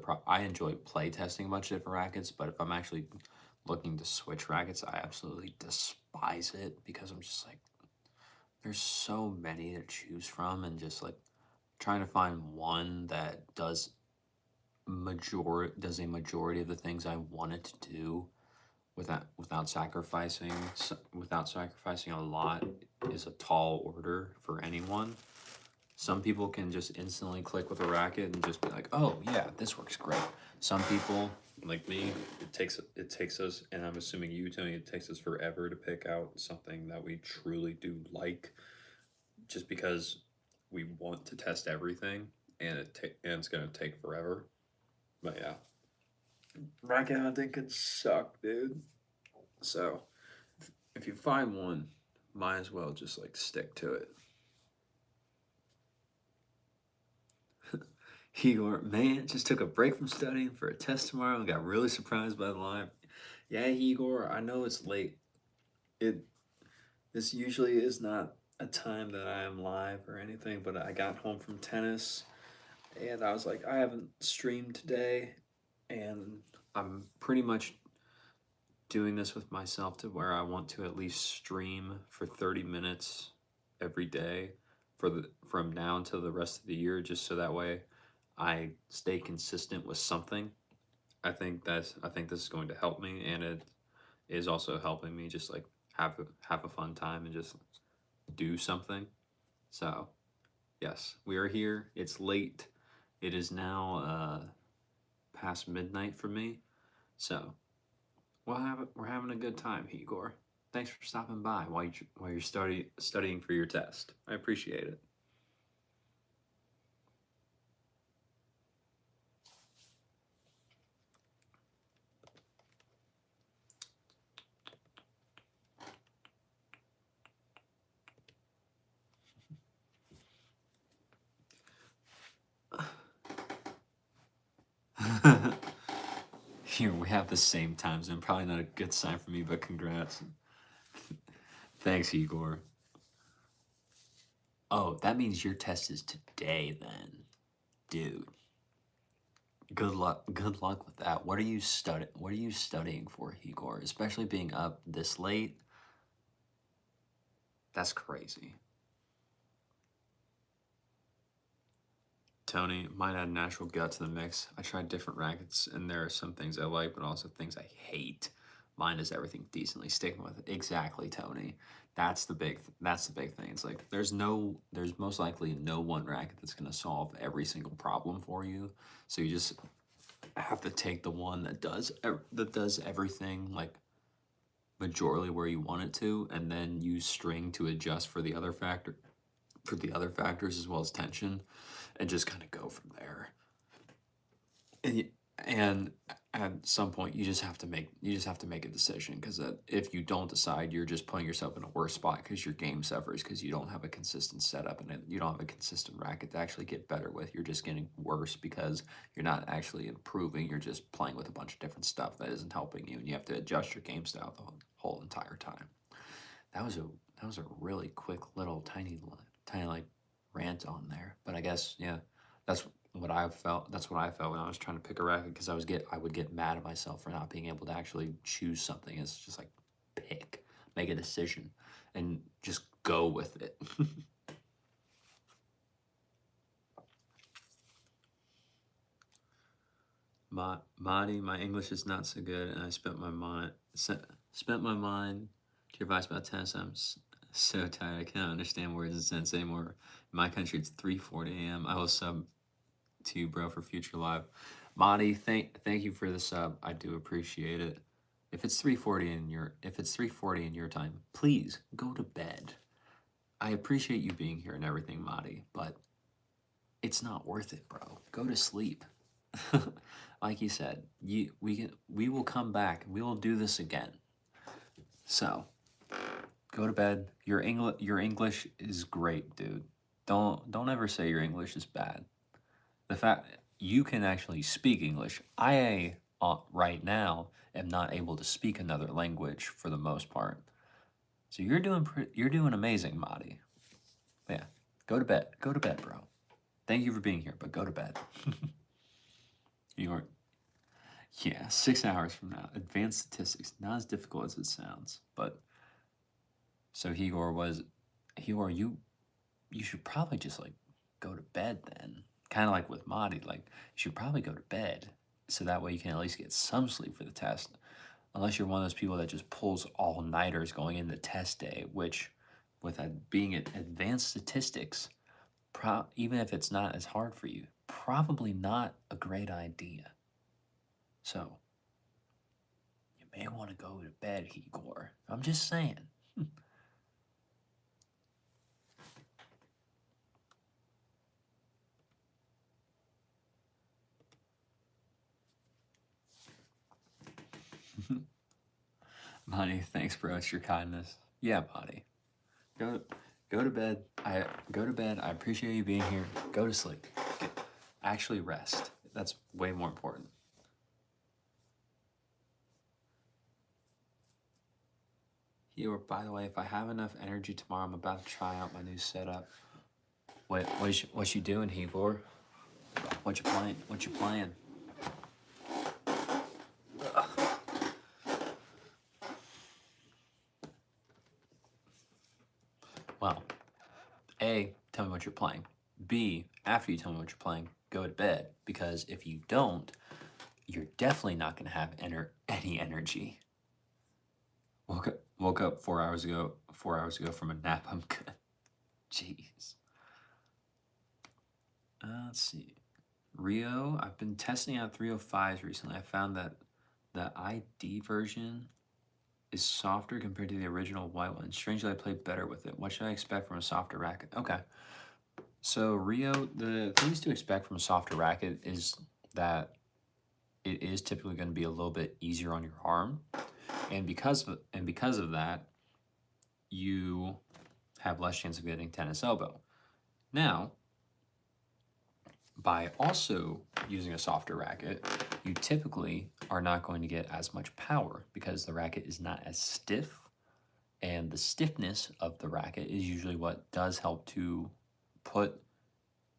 Speaker 1: play testing a bunch of different rackets, but if I'm actually looking to switch rackets, I absolutely despise it because I'm just like, there's so many to choose from, and just like trying to find one that does a majority of the things I want it to do without sacrificing a lot is a tall order for anyone. Some people can just instantly click with a racket and just be like, "Oh yeah, this works great." Some people, like me, it takes us, and I'm assuming you, Tony, it takes us forever to pick out something that we truly do like, just because we want to test everything, and it's gonna take forever. But yeah, racket hunting can suck, dude. So if you find one, might as well just like stick to it. Igor, man, just took a break from studying for a test tomorrow and got really surprised by the live. Yeah, Igor, I know it's late. It This usually is not a time that I am live or anything, but I got home from tennis and I was like, I haven't streamed today, and I'm pretty much doing this with myself to where I want to at least stream for 30 minutes every day. from now until the rest of the year, just so that way I stay consistent with something. I think this is going to help me, and it is also helping me just like have a fun time and just do something. So yes, we are here. It's late. It is now past midnight for me. So we're having a good time, Igor. Thanks for stopping by while you're studying for your test. I appreciate it. Here we have the same time zone. Probably not a good sign for me, but congrats. Thanks, Igor. Oh, that means your test is today then. Dude. Good luck. Good luck with that. What are you studying for, Igor? Especially being up this late. That's crazy. Tony, might add natural gut to the mix. I tried different rackets, and there are some things I like, but also things I hate. Mine is everything decently. Sticking with it. Exactly, Tony. That's the big thing. It's like there's most likely no one racket that's gonna solve every single problem for you. So you just have to take the one that does everything like majorly where you want it to, and then use string to adjust for the other factors as well as tension, and just kind of go from there. And at some point you just have to make a decision, because if you don't decide, you're just putting yourself in a worse spot, because your game suffers because you don't have a consistent setup, and you don't have a consistent racket to actually get better with. You're just getting worse because you're not actually improving. You're just playing with a bunch of different stuff that isn't helping you, and you have to adjust your game style the whole entire time. That was a really quick little tiny like rant on there, but I guess yeah, that's what I felt. That's what I felt when I was trying to pick a racket, because I would get mad at myself for not being able to actually choose something. It's just like make a decision, and just go with it. Marty, my English is not so good, and I spent my mind to your advice about tennis. So tired. I can't understand words and sense anymore. In my country, it's 3:40 a.m. I will sub to you, bro, for future live. Marty, thank you for the sub. I do appreciate it. If it's 3:40 in your time, please go to bed. I appreciate you being here and everything, Marty, but it's not worth it, bro. Go to sleep. Like you said, we will come back. We will do this again. So, go to bed. Your English is great, dude. Don't ever say your English is bad. The fact you can actually speak English. I right now am not able to speak another language for the most part. So you're doing amazing, Madi. Yeah. Go to bed. Go to bed, bro. Thank you for being here, but go to bed. You are, yeah, 6 hours from now. Advanced statistics, not as difficult as it sounds. But so Higor, you should probably just like go to bed then. Kind of like with Madi, like you should probably go to bed, so that way you can at least get some sleep for the test. Unless you're one of those people that just pulls all nighters going into test day, which, with that being advanced statistics, even if it's not as hard for you, probably not a great idea. So, you may want to go to bed, Igor. I'm just saying. Bonnie, thanks, bro. It's your kindness. Yeah, Bonnie. Go, go to bed. Go to bed. I appreciate you being here. Go to sleep. Actually rest. That's way more important. Here, by the way, if I have enough energy tomorrow, I'm about to try out my new setup. What you doing, Hebor? What you playing? What you playing? Well, tell me what you're playing. B, after you tell me what you're playing, go to bed. Because if you don't, you're definitely not going to have any energy. Woke up 4 hours ago. 4 hours ago from a nap. I'm good. Jeez. Let's see. Rio, I've been testing out 305s recently. I found that the ID version is softer compared to the original white one. Strangely, I play better with it. What should I expect from a softer racket? Okay. So Rio, the things to expect from a softer racket is that it is typically going to be a little bit easier on your arm, and because of that, you have less chance of getting tennis elbow. Now, by also using a softer racket, you typically are not going to get as much power because the racket is not as stiff, and the stiffness of the racket is usually what does help to put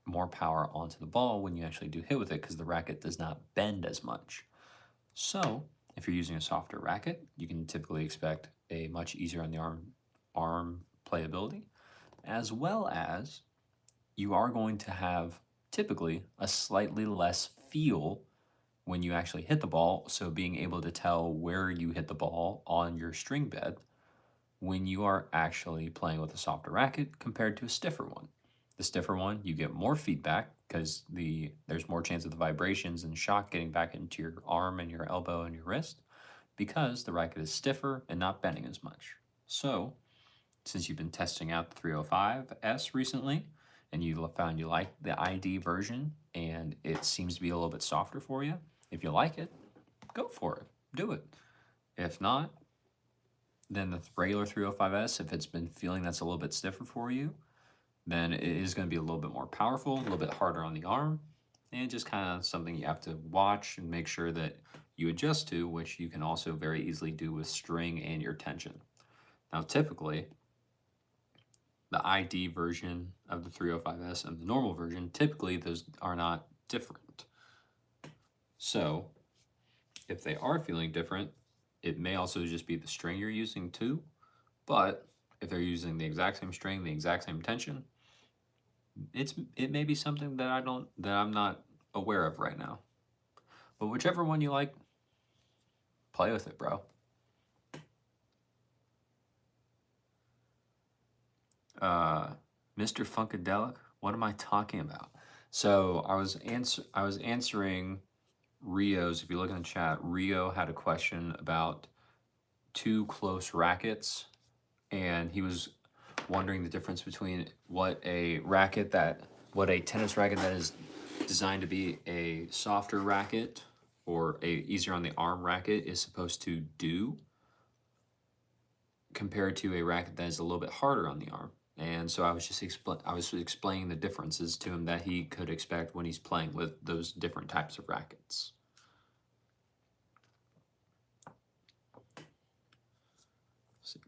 Speaker 1: more power onto the ball when you actually do hit with it, because the racket does not bend as much. So if you're using a softer racket, you can typically expect a much easier on the arm playability, as well as you are going to have typically a slightly less feel when you actually hit the ball. So being able to tell where you hit the ball on your string bed when you are actually playing with a softer racket compared to a stiffer one. The stiffer one, you get more feedback because there's more chance of the vibrations and shock getting back into your arm and your elbow and your wrist because the racket is stiffer and not bending as much. So, since you've been testing out the 305S recently and you found you like the ID version and it seems to be a little bit softer for you, if you like it, go for it. Do it. If not, then the regular 305S, if it's been feeling that's a little bit stiffer for you, then it is going to be a little bit more powerful, a little bit harder on the arm, and just kind of something you have to watch and make sure that you adjust to, which you can also very easily do with string and your tension. Now, typically, the ID version of the 305S and the normal version, typically those are not different. So, if they are feeling different, it may also just be the string you're using too, but if they're using the exact same string, the exact same tension, it may be something that I'm not aware of right now. But whichever one you like, play with it, bro. Mr. Funkadelic, what am I talking about? So I was answering Rio's. If you look in the chat, Rio had a question about two close rackets, and he was wondering the difference between what a tennis racket that is designed to be a softer racket or a easier on the arm racket is supposed to do compared to a racket that is a little bit harder on the arm. And so I was just explaining the differences to him that he could expect when he's playing with those different types of rackets.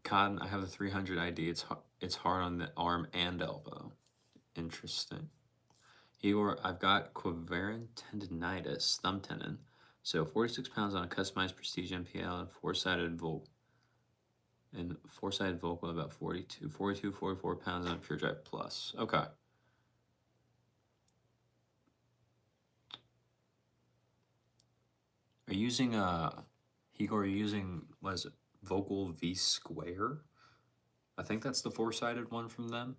Speaker 1: Cotton, I have the 300 ID. It's hard on the arm and elbow. Interesting. Igor, I've got quadrant tendonitis, thumb tendon. So 46 pounds on a customized Prestige MPL and four-sided Volk with about 44 pounds on a Pure Drive Plus. Okay. Are you using Igor, are you using, what is it, Vocal V Square? I think that's the four-sided one from them.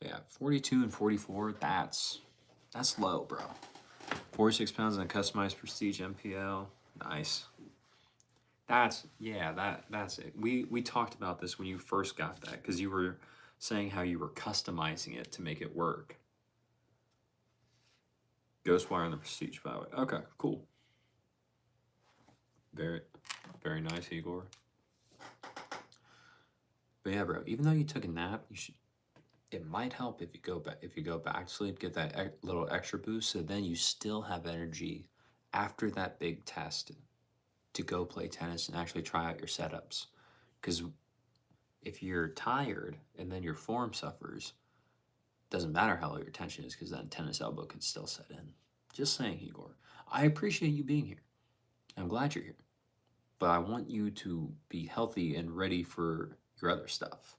Speaker 1: Yeah, 42 and 44, that's low, bro. 46 pounds on a customized Prestige MPL. Nice. That's it. We talked about this when you first got that, because you were saying how you were customizing it to make it work. Ghostwire on the Prestige, by the way. Okay, cool. Very, very nice, Igor. But yeah, bro, even though you took a nap, it might help if you go back to sleep, get that little extra boost, so then you still have energy after that big test to go play tennis and actually try out your setups. Because if you're tired and then your form suffers, doesn't matter how low your tension is, because then tennis elbow can still set in. Just saying, Igor. I appreciate you being here. I'm glad you're here. But I want you to be healthy and ready for your other stuff.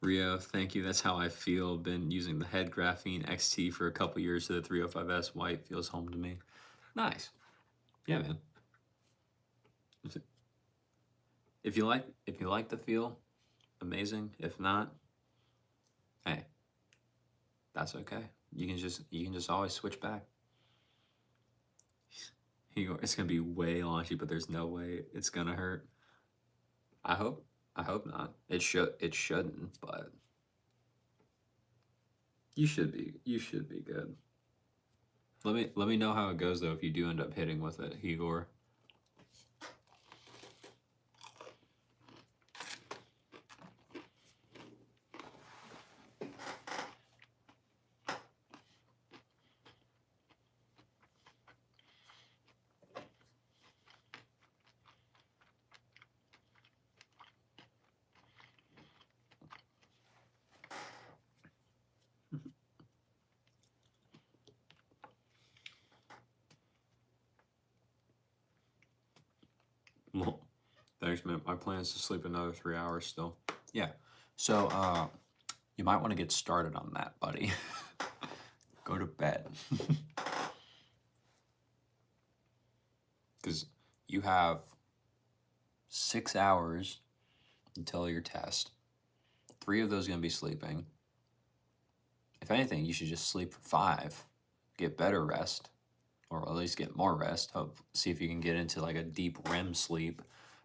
Speaker 1: Rio, thank you. That's how I feel. Been using the Head Graphene XT for a couple years, so the 305S white feels home to me. Nice. Yeah, man. If you like the feel, amazing. If not, hey, that's okay. You can just always switch back. It's gonna be way launchy, but there's no way it's gonna hurt. I hope not. It shouldn't, but you should be good. Let me know how it goes though if you do end up hitting with it, Igor. Well, thanks, man. My plan is to sleep another 3 hours still. Yeah. So, you might want to get started on that, buddy. Go to bed. Because you have 6 hours until your test. 3 of those are going to be sleeping. If anything, you should just sleep for 5. Get better rest, or at least get more rest. Hope see if you can get into like a deep REM sleep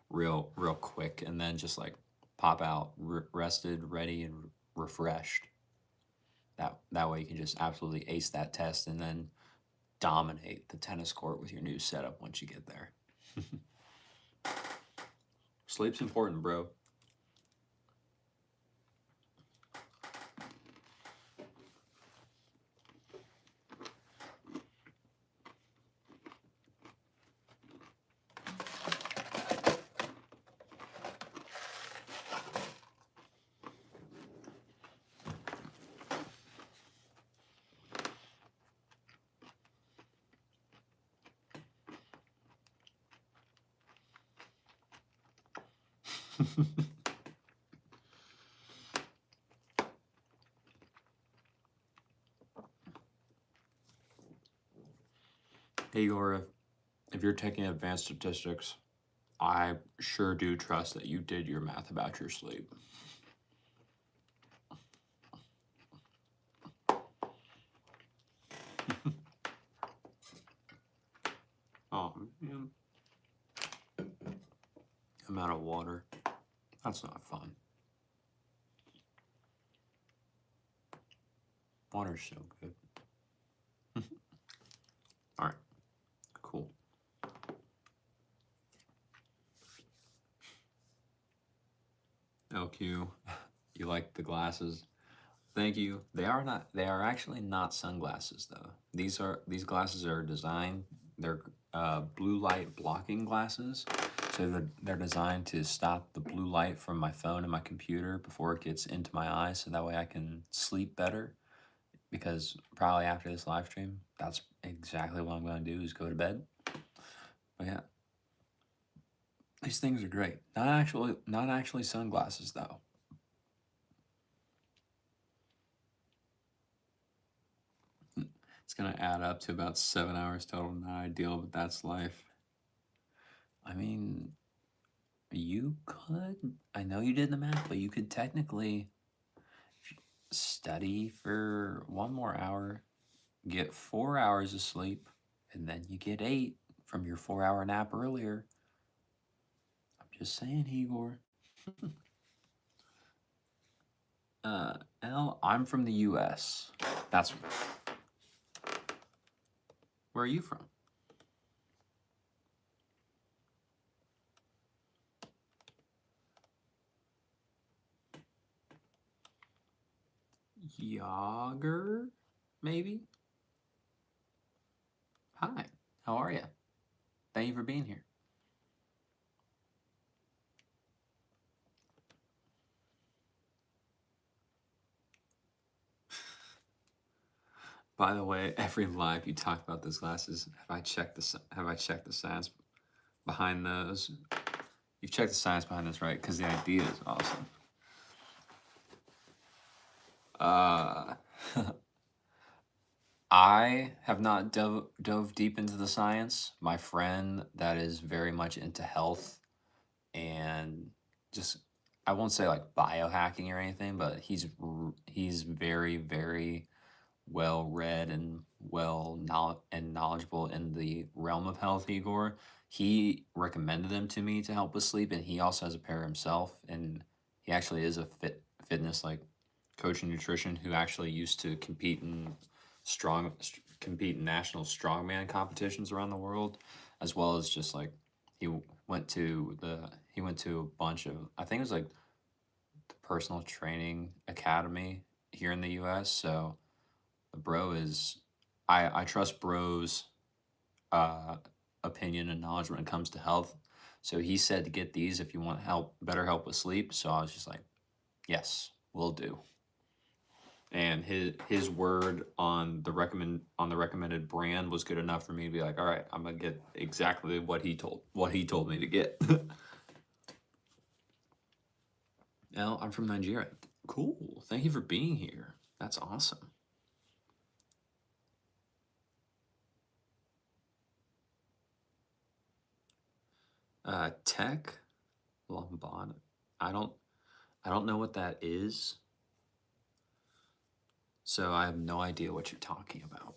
Speaker 1: real quick, and then just like pop out rested, ready, and refreshed. That way you can just absolutely ace that test and then dominate the tennis court with your new setup once you get there. Sleep's important, bro. Hey, Igor, if you're taking advanced statistics, I sure do trust that you did your math about your sleep. Oh, man. I'm out of water. That's not fun. Water's so good. All right, cool. LQ, you like the glasses? Thank you. They are actually not sunglasses though. These glasses are designed. They're blue light blocking glasses. So they're designed to stop the blue light from my phone and my computer before it gets into my eyes, so that way I can sleep better. Because probably after this live stream, that's exactly what I'm going to do is go to bed. But yeah, these things are great. Not actually sunglasses though. It's gonna add up to about 7 hours total. Not ideal, but that's life. I mean, you could. I know you did the math, but you could technically study for 1 more hour, get 4 hours of sleep, and then you get 8 from your 4-hour nap earlier. I'm just saying, Igor. I'm from the U.S. That's where are you from? Yager, maybe? Hi, how are you? Thank you for being here. By the way, every live you talk about those glasses, have I checked the science behind those? You've checked the science behind this, right? Because the idea is awesome. Uh, I have not dove deep into the science. My friend that is very much into health and just, I won't say like biohacking or anything, but he's very, very well read and knowledgeable in the realm of health, Igor. He recommended them to me to help with sleep, and he also has a pair himself, and he actually is a fitness like coach in nutrition who actually used to compete in national strongman competitions around the world, as well as just like he he went to a bunch of, I think it was like the personal training academy here in the U.S. So the bro is, I trust bro's uh opinion and knowledge when it comes to health. So he said to get these if you want better help with sleep. So I was just like, yes, will do. And his word on the recommended brand was good enough for me to be like, all right, I'm gonna get exactly what he told me to get. Now I'm from Nigeria. Cool. Thank you for being here. That's awesome. Tech Lombard. I don't I don't know what that is. So I have no idea what you're talking about.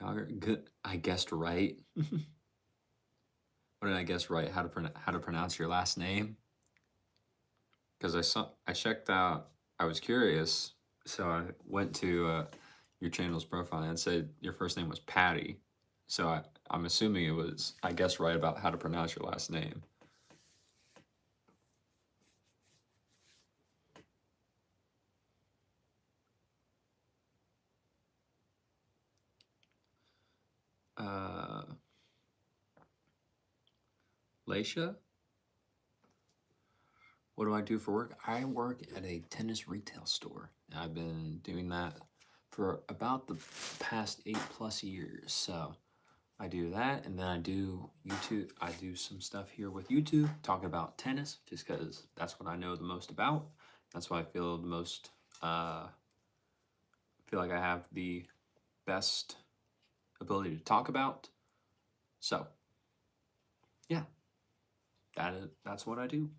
Speaker 1: Y'all are good. I guessed right. What did I guess right? How to pronounce your last name? Because I checked out. I was curious, so I went to your channel's profile and it said your first name was Patty. So I'm assuming it was, I guessed right about how to pronounce your last name. Uh, Laisha, what do I do for work? I work at a tennis retail store. And I've been doing that for about the past 8+ years. So I do that, and then I do YouTube. I do some stuff here with YouTube, talking about tennis, just because that's what I know the most about. That's why I feel the most, feel like I have the best ability to talk about. So, yeah, that's what I do.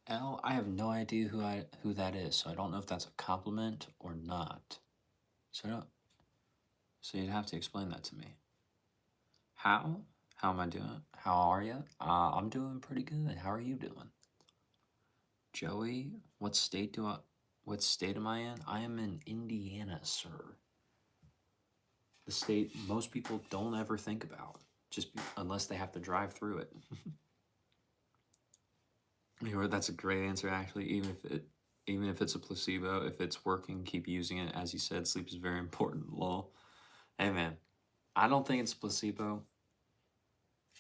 Speaker 1: L, I have no idea who that is, so I don't know if that's a compliment or not. So I don't. So you'd have to explain that to me. How? How am I doing? How are you? I'm doing pretty good. How are you doing? Joey, what state am I in? I am in Indiana, sir. The state most people don't ever think about, unless they have to drive through it. That's a great answer, actually. Even if it's a placebo, if it's working, keep using it. As you said, sleep is very important. Lol. Hey man, I don't think it's placebo,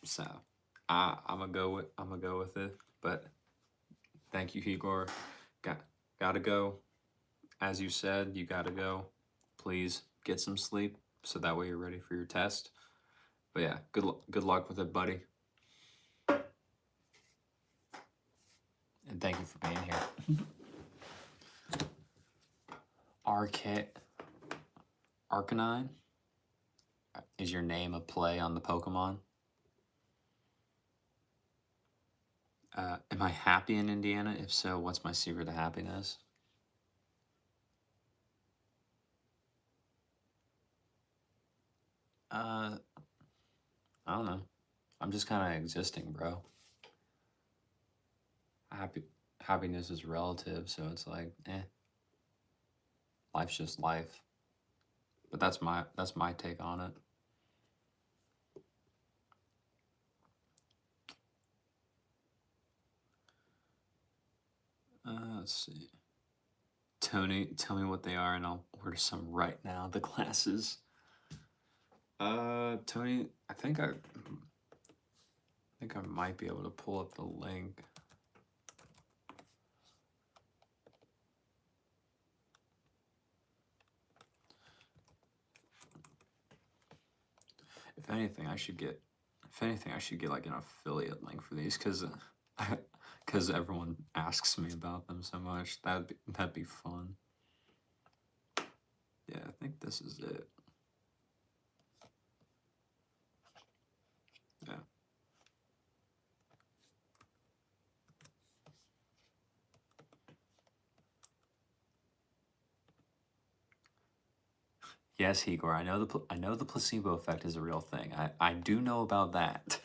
Speaker 1: so I'm gonna go with it. But thank you, Igor. Gotta go. As you said, you gotta go. Please get some sleep so that way you're ready for your test. But yeah, good luck with it, buddy. And thank you for being here. Arcanine? Is your name a play on the Pokemon? Am I happy in Indiana? If so, what's my secret to happiness? I don't know. I'm just kind of existing, bro. Happiness is relative, so it's like, life's just life. But that's my take on it. Let's see. Tony, tell me what they are, and I'll order some right now. The glasses. Tony, I think I might be able to pull up the link. If anything, I should get. If anything, I should get like an affiliate link for these because everyone asks me about them so much. That'd be fun. Yeah, I think this is it. Yeah. Yes, Igor. I know the placebo effect is a real thing. I do know about that.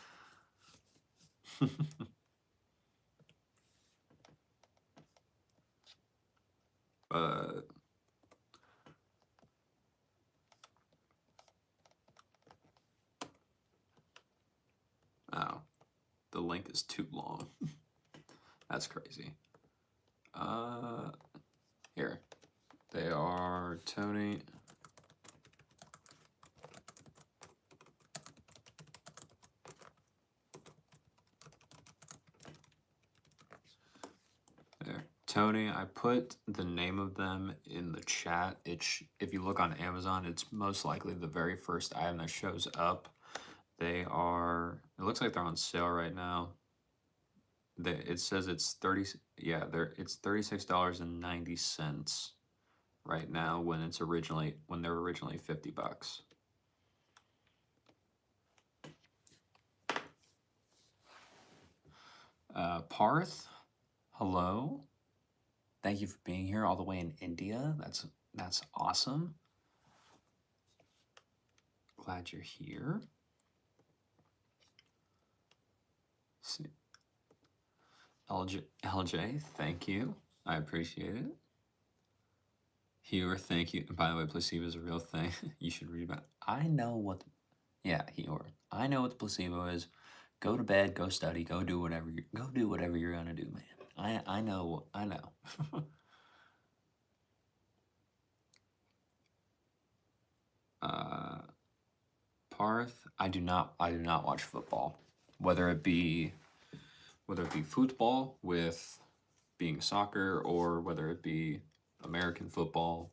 Speaker 1: But oh, the link is too long. That's crazy. Here they are, Tony. There. Tony, I put the name of them in the chat. If you look on Amazon, it's most likely the very first item that shows up. They are, it looks like they're on sale right now. It says it's 30, yeah, it's $36.90 right now when they're originally $50. Parth, hello. Thank you for being here all the way in India. That's awesome. Glad you're here. See. LJ, thank you. I appreciate it. Hewer, thank you. And by the way, placebo is a real thing. You should read about it. I know what, yeah, Hewer. I know what the placebo is. Go to bed, go study, go do whatever you're gonna do, man. I know. Parth, I do not watch football. Whether it be football with being soccer or whether it be American football,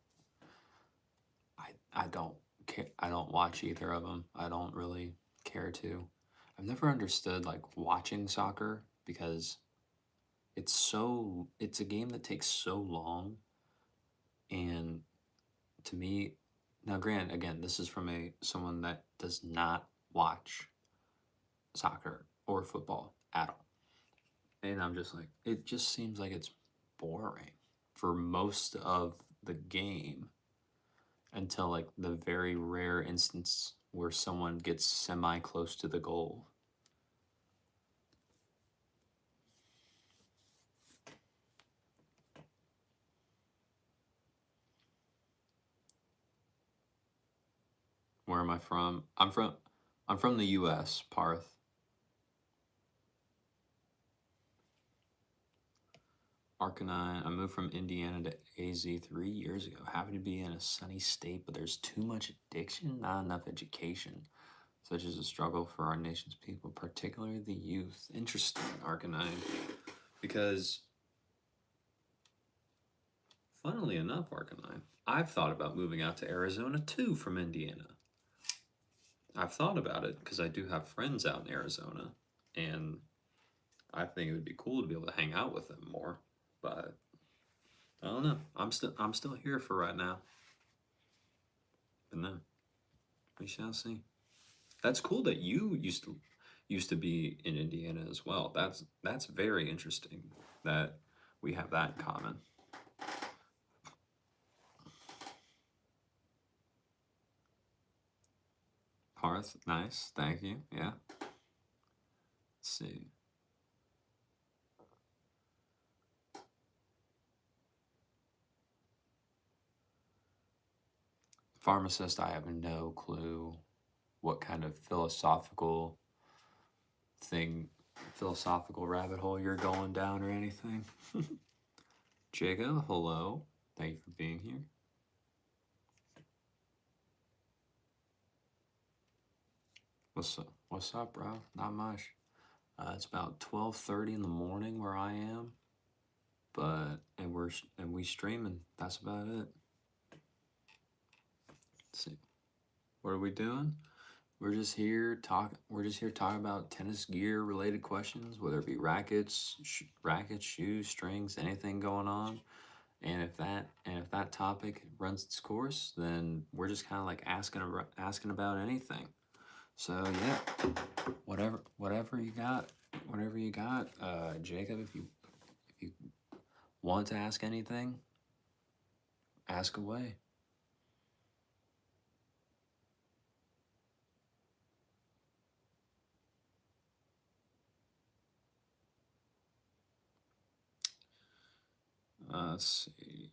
Speaker 1: I don't care. I don't watch either of them. I don't really care to. I've never understood like watching soccer because it's a game that takes so long, and to me, now granted, again, this is from someone that does not watch soccer or football at all. And I'm just like, it just seems like it's boring for most of the game until like the very rare instance where someone gets semi close to the goal. Where am I from? I'm from the US, Parth. Arcanine. I moved from Indiana to AZ 3 years ago. Happy to be in a sunny state, but there's too much addiction, not enough education. Such as a struggle for our nation's people, particularly the youth. Interesting, Arcanine. Because, funnily enough, Arcanine, I've thought about moving out to Arizona too from Indiana. I've thought about it because I do have friends out in Arizona, and I think it would be cool to be able to hang out with them more. But I don't know. I'm still here for right now. But no, we shall see. That's cool that you used to be in Indiana as well. That's very interesting that we have that in common. Parth, nice, thank you. Yeah. Let's see. Pharmacist, I have no clue what kind of philosophical rabbit hole you're going down or anything. Jacob, hello. Thank you for being here. What's up, bro? Not much. It's about 12:30 in the morning where I am, and we streaming. That's about it. Let's see. What are we doing? We're just here talking about tennis gear related questions, whether it be rackets, shoes, strings, anything going on. And if that topic runs its course, then we're just kind of like asking about anything. So yeah, whatever you got, Jacob. If you want to ask anything, ask away. Let's see.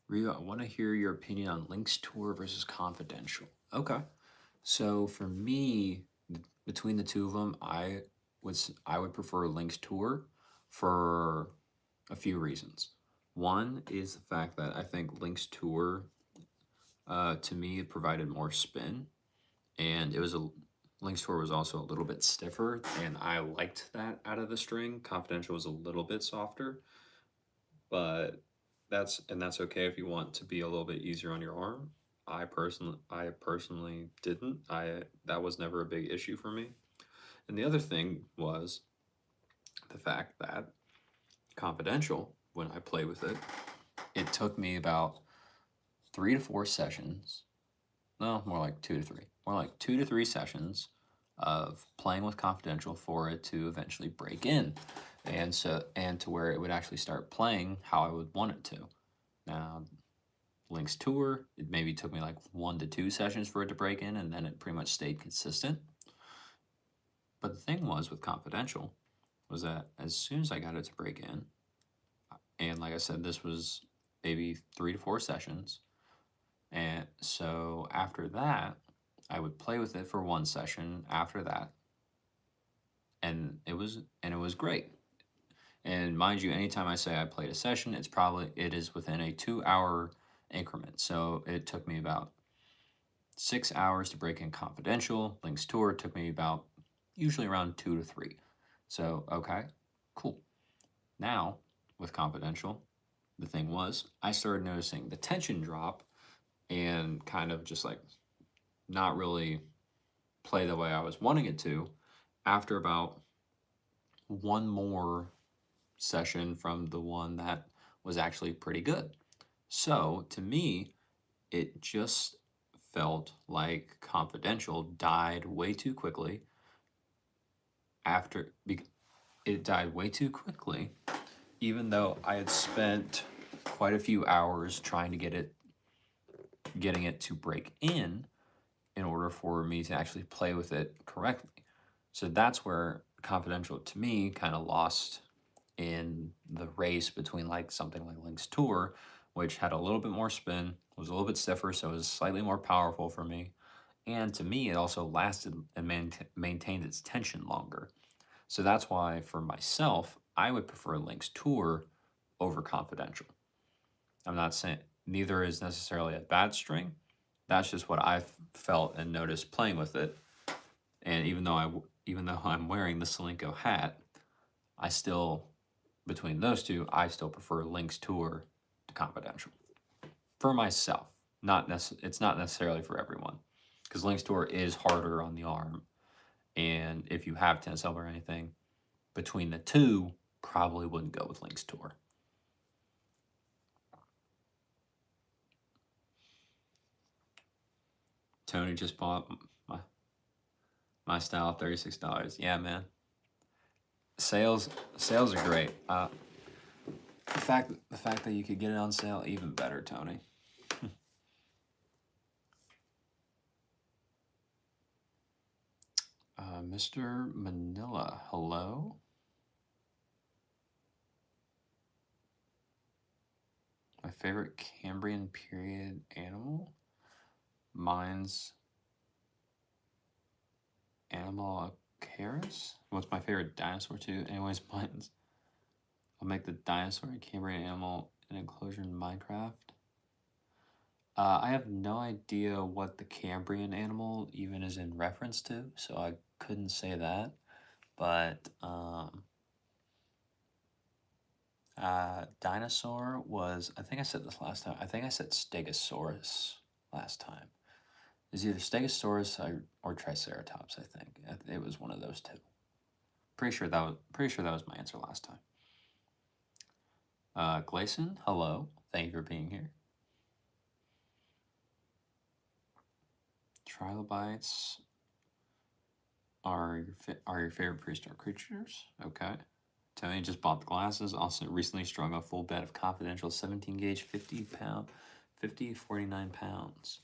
Speaker 1: Rio, I want to hear your opinion on Links Tour versus Confidential. Okay. So for me, between the two of them, I would prefer Links Tour for a few reasons. One is the fact that I think Links Tour, to me, it provided more spin, and Links Tour was also a little bit stiffer, and I liked that out of the string. Confidential was a little bit softer, but that's okay if you want to be a little bit easier on your arm. I personally didn't. That was never a big issue for me. And the other thing was the fact that Confidential, when I played with it, it took me about 3 to 4 sessions. No, more like 2 to 3. More like 2 to 3 sessions of playing with Confidential for it to eventually break in, and to where it would actually start playing how I would want it to. Now, Link's Tour, it maybe took me like 1 to 2 sessions for it to break in, and then it pretty much stayed consistent. But the thing was with Confidential was that as soon as I got it to break in, and like I said, this was maybe 3 to 4 sessions, and so after that, I would play with it for 1 session after that, and it was great. And mind you, anytime I say I played a session, it is within a 2 hour increment. So it took me about 6 hours to break in Confidential. Link's Tour took me about usually around 2 to 3. So okay, cool. Now with Confidential, the thing was I started noticing the tension drop and kind of just like not really play the way I was wanting it to after about one more session from the one that was actually pretty good. So to me, it just felt like Confidential died way too quickly after it died way too quickly, even though I had spent quite a few hours trying to getting it to break in order for me to actually play with it correctly. So that's where Confidential to me kind of lost in the race between like something like Link's Tour, which had a little bit more spin, was a little bit stiffer, so it was slightly more powerful for me. And to me, it also lasted and maintained its tension longer. So that's why for myself, I would prefer Link's Tour over Confidential. I'm not saying neither is necessarily a bad string. That's just what I've felt and noticed playing with it. And even though I'm wearing the Solinco hat, I still, between those two, I still prefer Link's Tour to Confidential. For myself, it's not necessarily for everyone, because Link's Tour is harder on the arm, and if you have tennis elbow or anything, between the two, probably wouldn't go with Link's Tour. Tony just bought my style, $36. Yeah, man. Sales are great. The fact that you could get it on sale, even better, Tony. Mr. Manila, hello. My favorite Cambrian period animal? Mine's Anomalocaris. What's my favorite dinosaur too? Anyways, mine's. I'll make the dinosaur and Cambrian animal an enclosure in Minecraft. I have no idea what the Cambrian animal even is in reference to, so I couldn't say that. But I Dinosaur was, I think I said this last time. I think I said Stegosaurus last time. It's either Stegosaurus or Triceratops, I think. It was one of those two. Pretty sure that was my answer last time. Gleason, hello. Thank you for being here. Trilobites are your favorite prehistoric creatures? Okay. Tony just bought the glasses. Also recently strung a full bed of confidential 17 gauge 49 pounds.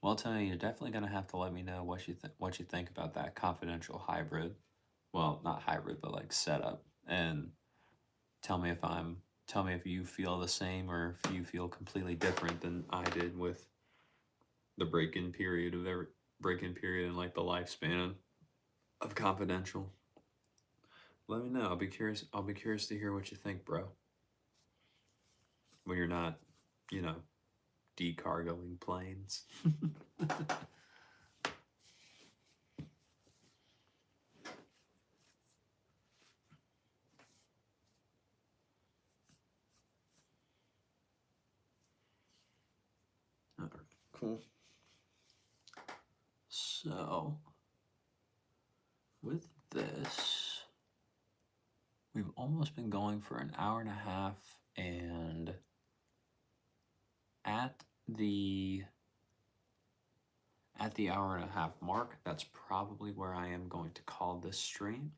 Speaker 1: Well, Tony, you're definitely gonna have to let me know what you think about that confidential hybrid. Well, not hybrid, but like setup, and tell me if you feel the same or if you feel completely different than I did with the break-in period and like the lifespan of confidential. Let me know. I'll be curious to hear what you think, bro. When you're not, decargoing planes. Cool. So, with this, we've almost been going for an hour and a half, and at the hour and a half mark, that's probably where I am going to call this stream,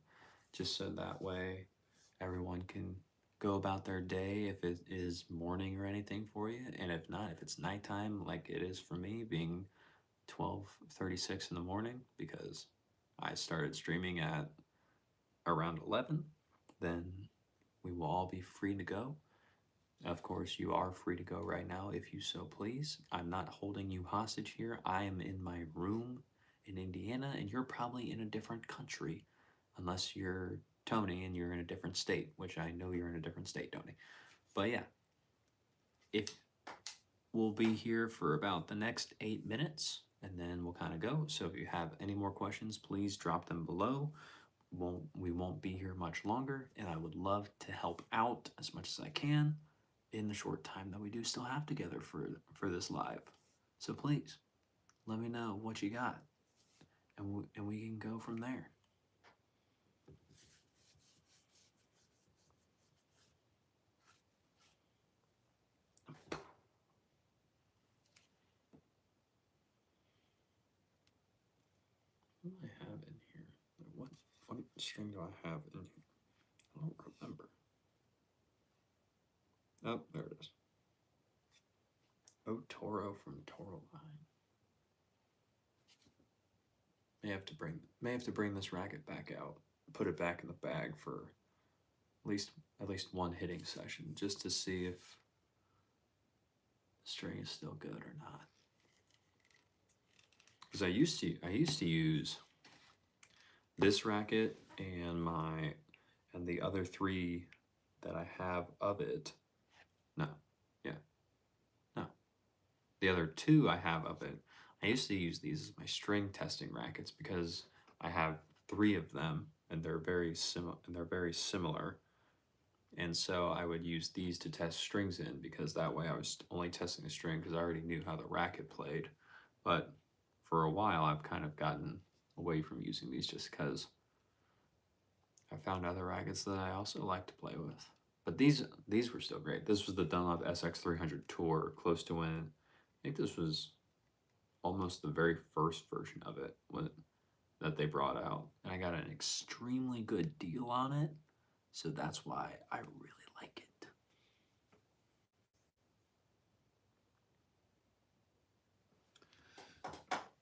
Speaker 1: just so that way everyone can go about their day if it is morning or anything for you, and if not, if it's nighttime like it is for me, being 12:36 in the morning, because I started streaming at around 11, then we will all be free to go. Of course, you are free to go right now if you so please. I'm not holding you hostage here. I am in my room in Indiana, and you're probably in a different country, unless you're Tony and you're in a different state, which I know you're in a different state, Tony. But yeah, if we'll be here for about the next 8 minutes, and then we'll kind of go. So if you have any more questions, please drop them below. We won't be here much longer, and I would love to help out as much as I can in the short time that we do still have together for this live. So please, let me know what you got, and we can go from there. What do I have in here? What string do I have in here? I don't remember. Oh, there it is. Oh, Toro from Toro Line. May have to bring this racket back out. Put it back in the bag for at least one hitting session, just to see if the string is still good or not. Because I used to use this racket and the other three that I have of it. The other two I have of it. I used to use these as my string testing rackets because I have 3 of them, and they're very similar. And so I would use these to test strings in, because that way I was only testing the string because I already knew how the racket played. But for a while I've kind of gotten away from using these just because I found other rackets that I also like to play with. But these were still great. This was the Dunlop SX300 Tour, close to when, I think this was almost the very first version of it that they brought out. And I got an extremely good deal on it. So that's why I really like it.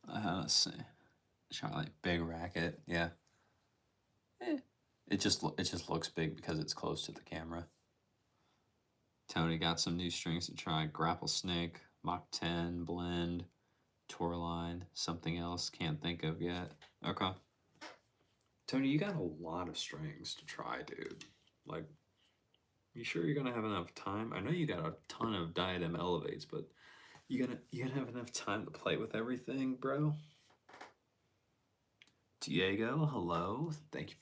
Speaker 1: Let's see. Charlie, big racket, yeah. It just looks big because it's close to the camera. Tony got some new strings to try. Grapple Snake, Mach 10, Blend, Tourline, something else, can't think of yet. Okay. Tony, you got a lot of strings to try, dude. Like, you sure you're gonna have enough time? I know you got a ton of Diadem Elevates, but you gonna have enough time to play with everything, bro? Diego, hello. Thank you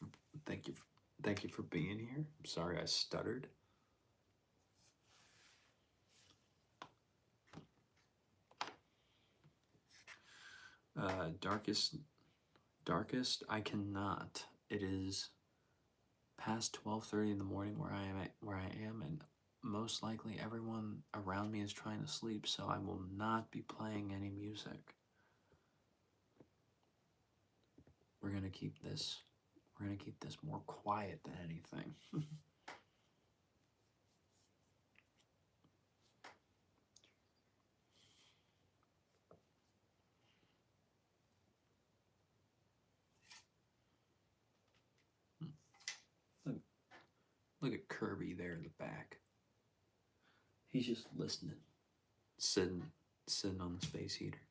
Speaker 1: for being here. I'm sorry I stuttered. Darkest, I cannot. It is past 12:30 in the morning where I am, and most likely everyone around me is trying to sleep, so I will not be playing any music. We're gonna keep this more quiet than anything. Look, look at Kirby there in the back. He's just listening, sitting on the space heater.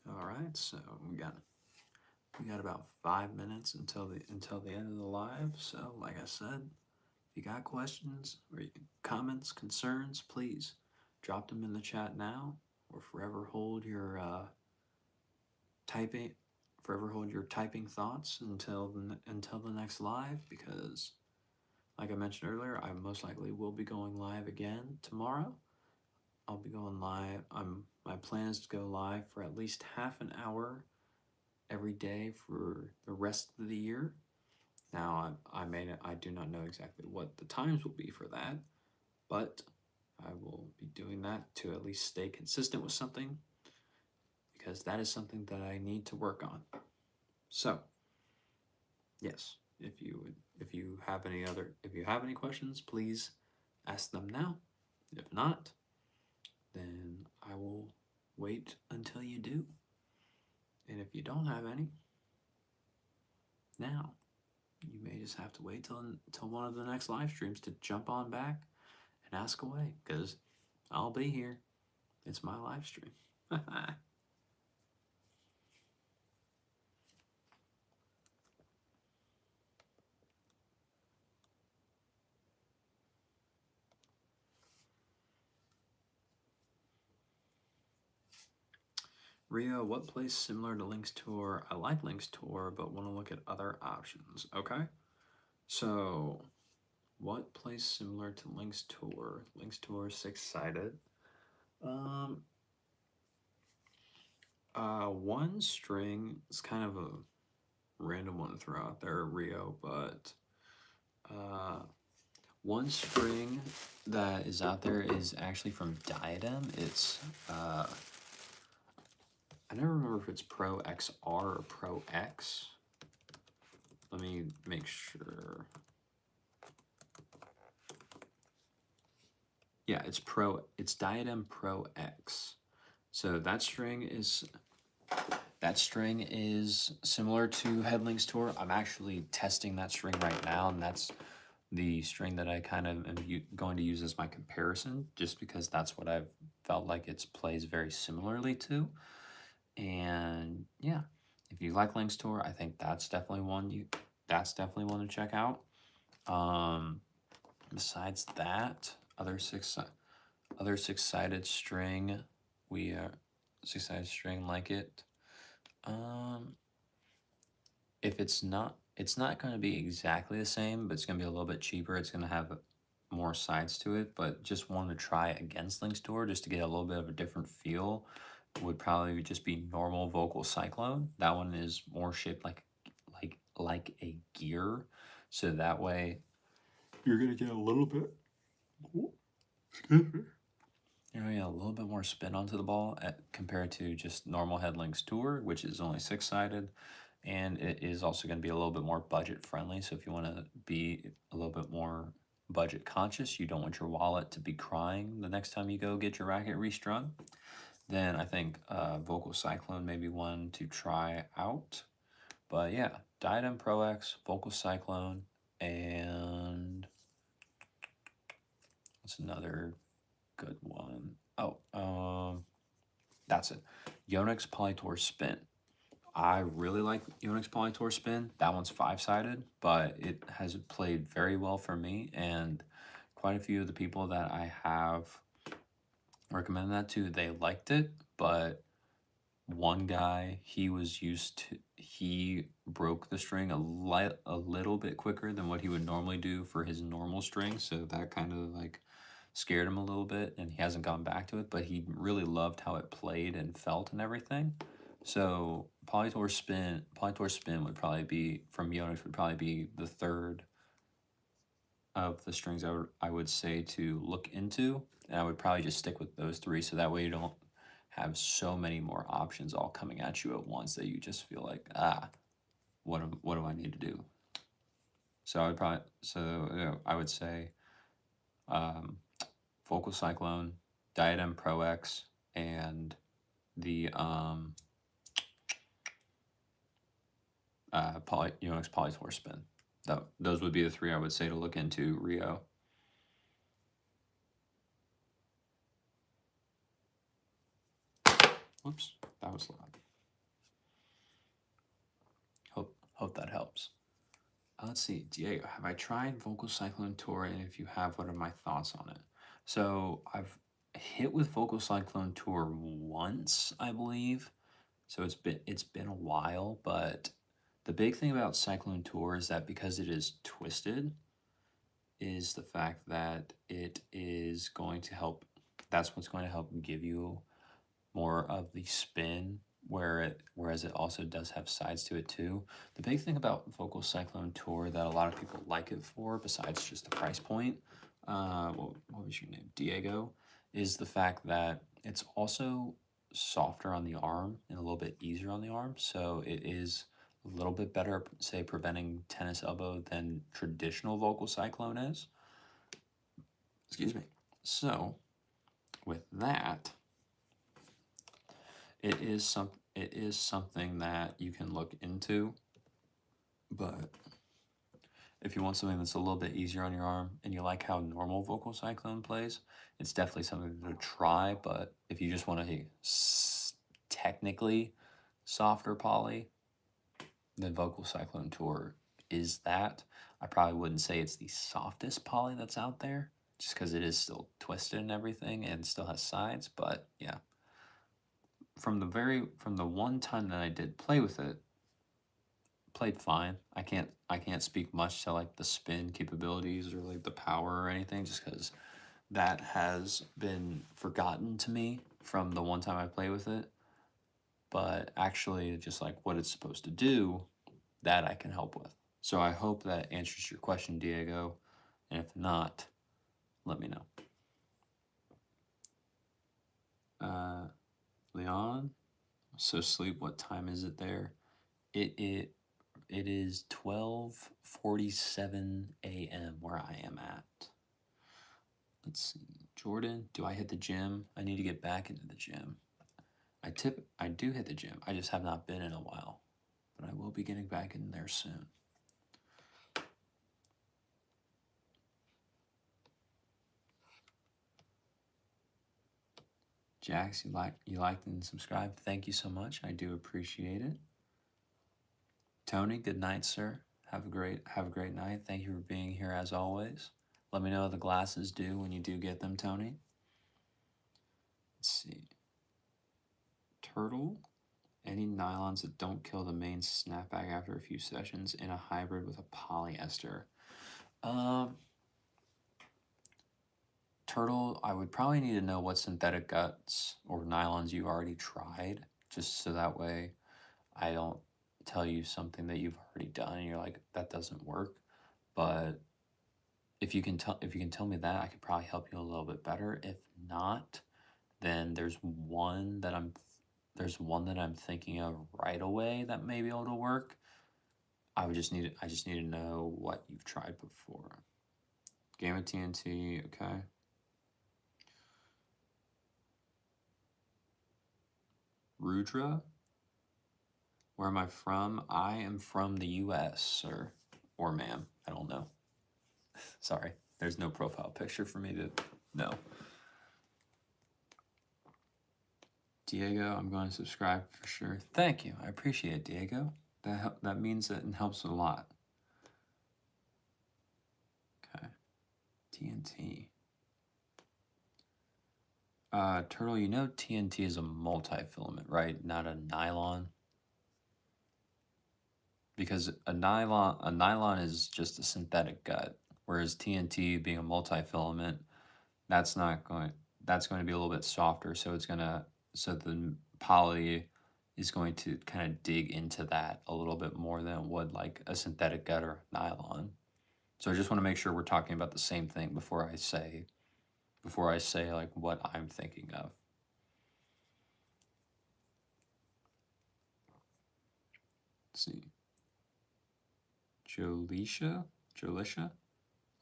Speaker 1: All right, so we got about 5 minutes until the end of the live. So, like I said, if you got questions or comments, concerns, please drop them in the chat now, or forever hold your typing thoughts until the next live, because like I mentioned earlier, I most likely will be going live again tomorrow. I'll be going live. My plan is to go live for at least half an hour every day for the rest of the year. Now, I do not know exactly what the times will be for that, but I will be doing that to at least stay consistent with something, because that is something that I need to work on. So, yes, if you have any questions, please ask them now. If not, then I will wait until you do. And if you don't have any, now you may just have to wait till one of the next live streams to jump on back and ask away, because I'll be here. It's my live stream. Rio, what place similar to Link's Tour? I like Link's Tour, but want to look at other options. Okay. So, what place similar to Link's Tour? Link's Tour 6-sided. One string is kind of a random one to throw out there, Rio, but one string that is out there is actually from Diadem. It's I never remember if it's Pro XR or Pro X. Let me make sure. Yeah, it's Diadem Pro X. So that string is similar to Headlink's Tour. I'm actually testing that string right now, and that's the string that I kind of am going to use as my comparison, just because that's what I've felt like it plays very similarly to. And yeah, if you like Link's Tour, I think that's definitely one to check out. Besides that, other six-sided string, six-sided string like it. If it's not going to be exactly the same, but it's going to be a little bit cheaper. It's going to have more sides to it, but just wanted to try it against Link's Tour just to get a little bit of a different feel. Would probably just be normal Vocal Cyclone. That one is more shaped like a gear, so that way you're gonna get a little bit. You're gonna get a little bit more spin onto the ball compared to just normal Headlink's Tour, which is only 6-sided, and it is also going to be a little bit more budget friendly. So if you want to be a little bit more budget conscious, you don't want your wallet to be crying the next time you go get your racket restrung, then I think Vocal Cyclone may be one to try out. But yeah, Diadem Pro X, Vocal Cyclone, and what's another good one? Oh, that's it. Yonex Polytour Spin. I really like Yonex Polytour Spin. That one's 5-sided, but it has played very well for me, and quite a few of the people that I have recommended that to, they liked it, but one guy, he broke the string a little bit quicker than what he would normally do for his normal string, so that kind of like scared him a little bit, and he hasn't gone back to it, but he really loved how it played and felt and everything. So Polytour Spin would probably be, from Yonex, would probably be the third of the strings I would say to look into, and I would probably just stick with those three, so that way you don't have so many more options all coming at you at once that you just feel like, what do I need to do? So I would say Vocal Cyclone, Diadem Pro X, and the Yonex Polytour Spin. Those would be the three I would say to look into, Rio. Whoops, that was loud. Hope that helps. Let's see, Diego, have I tried Vocal Cyclone Tour? And if you have, what are my thoughts on it? So I've hit with Vocal Cyclone Tour once, I believe. So it's been a while, but the big thing about Cyclone Tour is that because it is twisted, is the fact that it is going to help. That's what's going to help give you more of the spin, whereas it also does have sides to it too. The big thing about Vocal Cyclone Tour that a lot of people like it for, besides just the price point, what was your name, Diego, is the fact that it's also softer on the arm and a little bit easier on the arm. So it is a little bit better, say, preventing tennis elbow than traditional Vocal Cyclone is. Excuse me. So with that, it is something that you can look into, but if you want something that's a little bit easier on your arm and you like how normal Vocal Cyclone plays, it's definitely something to try. But if you just want a technically softer poly, then Vocal Cyclone Tour is that. I probably wouldn't say it's the softest poly that's out there, just because it is still twisted and everything and still has sides, but yeah. From the one time that I did play with it, played fine. I can't speak much to like the spin capabilities or like the power or anything, just because that has been forgotten to me from the one time I played with it. But actually, just like what it's supposed to do, that I can help with. So I hope that answers your question, Diego. And if not, let me know. Leon, so sleep. What time is it there? It is 12:47 a.m. where I am at. Let's see. Jordan, do I hit the gym? I need to get back into the gym. I do hit the gym. I just have not been in a while. But I will be getting back in there soon. Jax, you liked and subscribed. Thank you so much. I do appreciate it. Tony, good night, sir. Have a great night. Thank you for being here as always. Let me know how the glasses do when you do get them, Tony. Let's see. Turtle. Any nylons that don't kill the main snapback after a few sessions in a hybrid with a polyester. Turtle, I would probably need to know what synthetic guts or nylons you already tried, just so that way I don't tell you something that you've already done and you're like, that doesn't work. But if you can tell me that, I could probably help you a little bit better. If not, then there's one that I'm thinking of right away that may be able to work. I just need to know what you've tried before. Gamma TNT, okay. Rudra, where am I from? I am from the U.S., sir, or ma'am. I don't know. Sorry, there's no profile picture for me to know. Diego, I'm going to subscribe for sure. Thank you. I appreciate it, Diego. That means that it helps a lot. Okay. TNT. Turtle, you know TNT is a multi-filament, right? Not a nylon. Because a nylon is just a synthetic gut, whereas TNT being a multi-filament, that's not going that's going to be a little bit softer, so the poly is going to kind of dig into that a little bit more than it would like a synthetic gut or nylon. So I just want to make sure we're talking about the same thing before I say like what I'm thinking of. Let's see. Jolisha?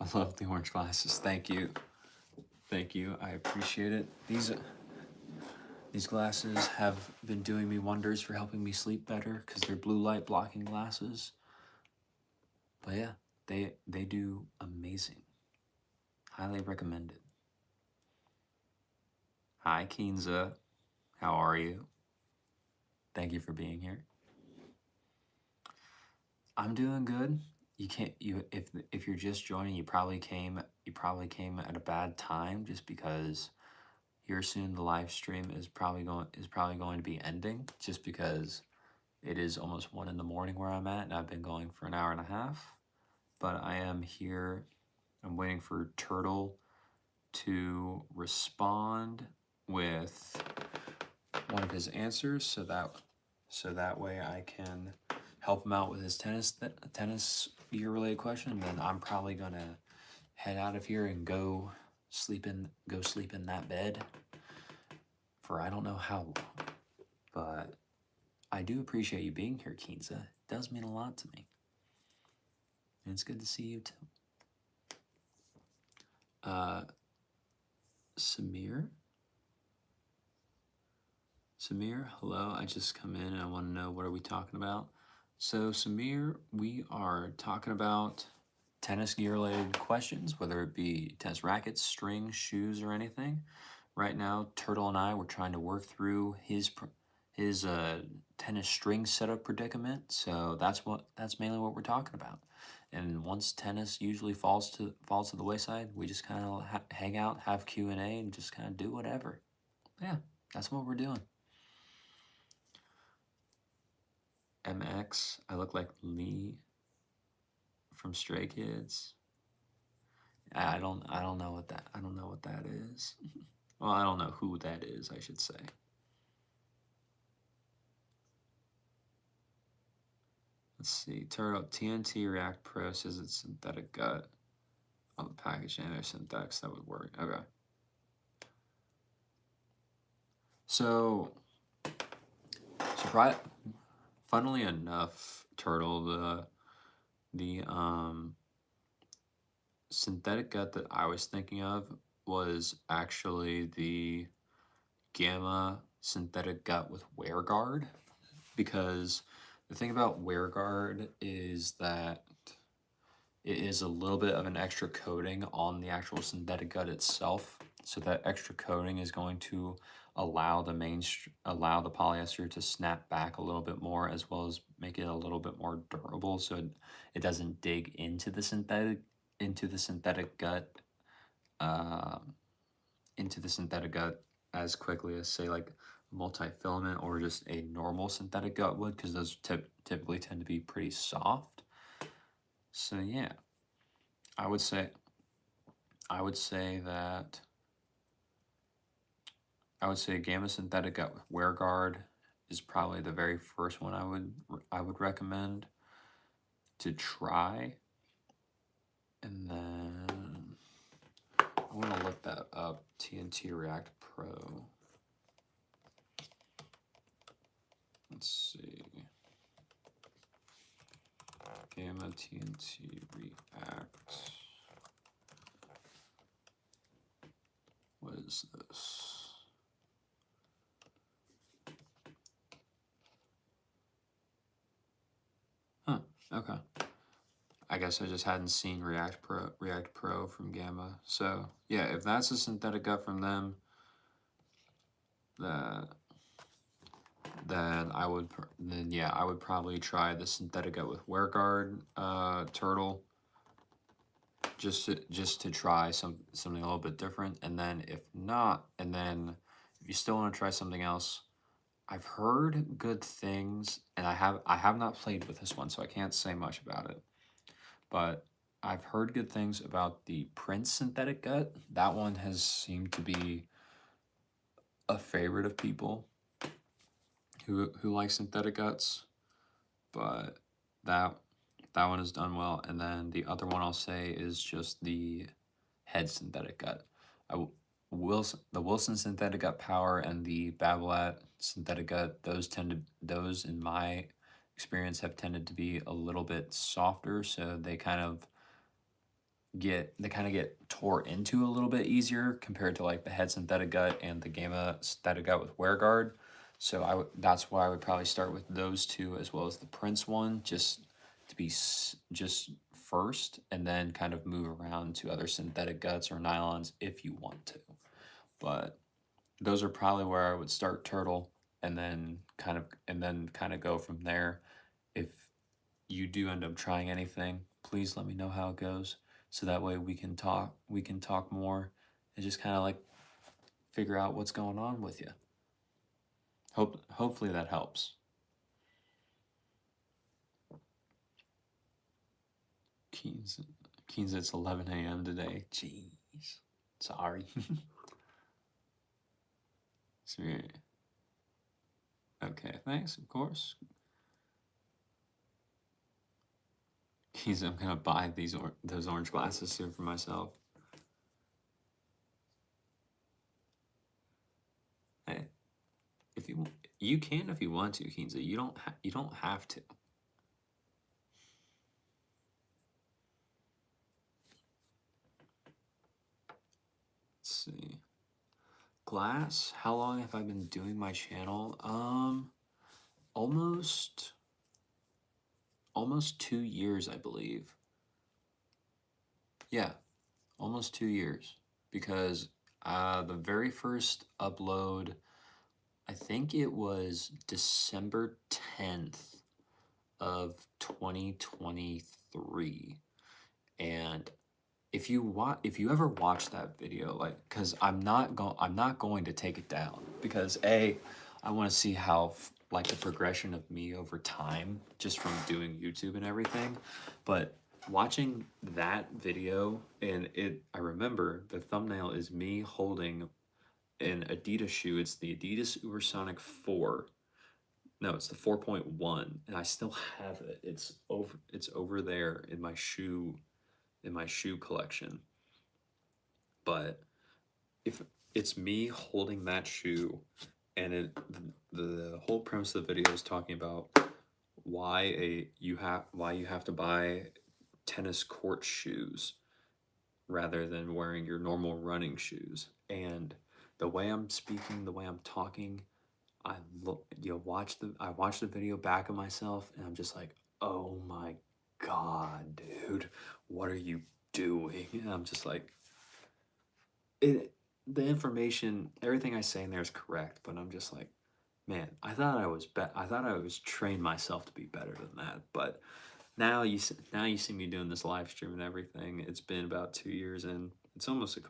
Speaker 1: I love the orange glasses. Thank you. Thank you. I appreciate it. These glasses have been doing me wonders for helping me sleep better because they're blue light blocking glasses. But yeah, they do amazing. Highly recommended. Hi, Keenza. How are you? Thank you for being here. I'm doing good. You can't you if you're just joining, you probably came at a bad time just because here soon the live stream is probably going to be ending just because it is almost 1 in the morning where I'm at and I've been going for an hour and a half. But I am here. I'm waiting for Turtle to respond with one of his answers so that way I can help him out with his tennis gear related question. And then I'm probably gonna head out of here and go sleep in that bed for I don't know how long. But I do appreciate you being here, Keenza. It does mean a lot to me. And it's good to see you too. Samir? Samir, hello. I just come in and I want to know what are we talking about. So Samir, we are talking about tennis gear related questions, whether it be tennis rackets, strings, shoes, or anything. Right now, Turtle and I were trying to work through his tennis string setup predicament. So that's mainly what we're talking about. And once tennis usually falls to the wayside, we just kind of hang out, have Q&A, and just kind of do whatever. But yeah, that's what we're doing. MX, I look like Lee from Stray Kids. I don't know what that is. Well, I don't know who that is, I should say. Let's see. Turtle TNT React Pro says it's synthetic gut on the package and there's synthetics that would work. Okay. So funnily enough, Turtle, the synthetic gut that I was thinking of was actually the Gamma synthetic gut with WearGuard, because the thing about WearGuard is that it is a little bit of an extra coating on the actual synthetic gut itself. So that extra coating is going to allow the polyester to snap back a little bit more, as well as make it a little bit more durable, so it doesn't dig into the synthetic gut as quickly as say like multi-filament or just a normal synthetic gut would, because those typically tend to be pretty soft. So yeah, I would say Gamma synthetic gut with WearGuard is probably the very first one I would recommend to try. And then I want to look that up, TNT React Pro. Let's see. Gamma TNT React. What is this? Huh, okay. I guess I just hadn't seen React Pro from Gamma. So yeah, if that's a synthetic gut from them, then I would probably try the synthetic gut with WearGuard, Turtle, just to try something a little bit different, and then if not, and then if you still want to try something else, I've heard good things, and I have not played with this one, so I can't say much about it. But I've heard good things about the Prince synthetic gut. That one has seemed to be a favorite of people who like synthetic guts, but that that one has done well. And then the other one I'll say is just the head synthetic gut. The Wilson synthetic gut power and the Babolat synthetic gut, those in my experience have tended to be a little bit softer, so they kind of get tore into a little bit easier compared to like the head synthetic gut and the Gamma synthetic gut with WearGuard. So that's why I would probably start with those two as well as the Prince one, just to be just first, and then kind of move around to other synthetic guts or nylons if you want to. But those are probably where I would start Turtle, and then kind of go from there. If you do end up trying anything, please let me know how it goes, so that way we can talk more and just kind of like figure out what's going on with you. Hopefully that helps. Keynes, it's 11 a.m. today. Jeez, sorry. Sweet. Okay, thanks, of course. Keys, I'm gonna buy those orange glasses soon for myself. Hey, if you can if you want to, Keenza. You don't have to. Let's see. Glass. How long have I been doing my channel? Almost 2 years, I believe. Yeah, almost 2 years, because the very first upload, I think it was December 10th of 2023. And if you ever watch that video, like, because I'm not going to take it down, because I want to see how like the progression of me over time, just from doing YouTube and everything. But watching that video, and I remember the thumbnail is me holding an Adidas shoe. It's the Adidas Ubersonic 4. No, it's the 4.1, and I still have it. It's over there in my shoe collection. But if it's me holding that shoe, and the whole premise of the video is talking about why you have to buy tennis court shoes rather than wearing your normal running shoes. And the way I'm speaking, the way I'm talking, I watch the video back of myself, and I'm just like, oh my god, dude, what are you doing? And I'm just like, the information, everything I say in there is correct, but I'm just like, man, I thought I was trained myself to be better than that. But now you see me doing this live stream and everything. It's been about 2 years, and it's almost a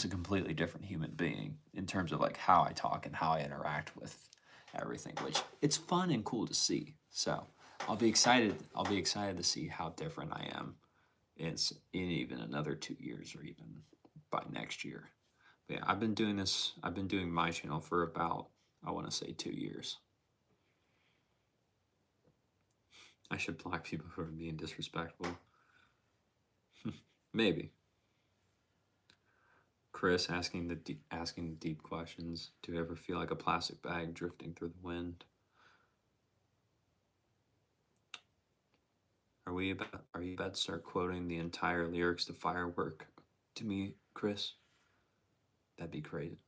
Speaker 1: completely different human being in terms of like how I talk and how I interact with everything, which it's fun and cool to see. So I'll be excited to see how different I am in even another 2 years, or even by next year. But yeah, I've been doing my channel for about, I want to say, 2 years. I should block people who are mean and disrespectful. Maybe. Chris asking deep questions. Do you ever feel like a plastic bag drifting through the wind? Are you about to start quoting the entire lyrics to Firework to me, Chris? That'd be crazy.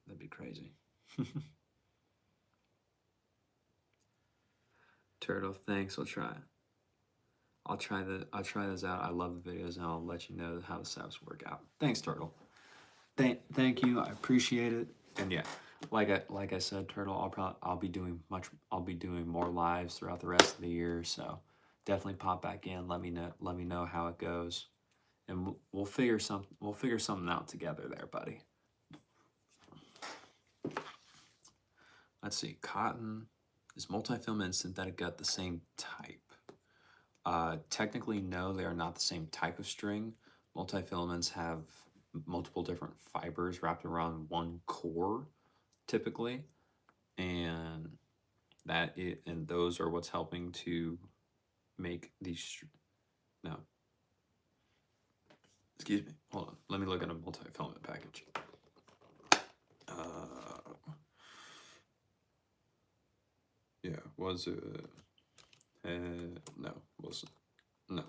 Speaker 1: Turtle, thanks. I'll try this out. I love the videos, and I'll let you know how the steps work out. Thanks, Turtle. Thank you. I appreciate it. And yeah, like I said, Turtle, I'll be doing more lives throughout the rest of the year. So definitely pop back in. Let me know how it goes. and we'll figure something out together there, buddy. Let's see. Cotton is multifilament and synthetic gut the same type? Technically, no, they are not the same type of string. Multifilaments have multiple different fibers wrapped around one core, typically, and those are what's helping to make these. No, excuse me. Hold on. Let me look at a multifilament package. Yeah, was it? No, wasn't. No.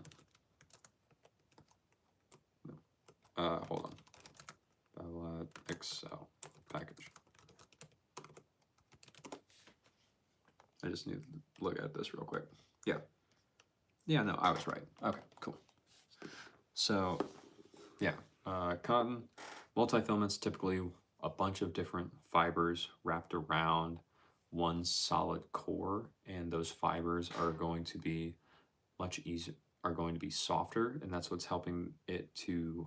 Speaker 1: Hold on. Excel package. I just need to look at this real quick. Yeah. Yeah, no, I was right. Okay, cool. So, yeah, cotton, multifilaments, typically a bunch of different fibers wrapped around one solid core, and those fibers are going to be much easier, are going to be softer, and that's what's helping it to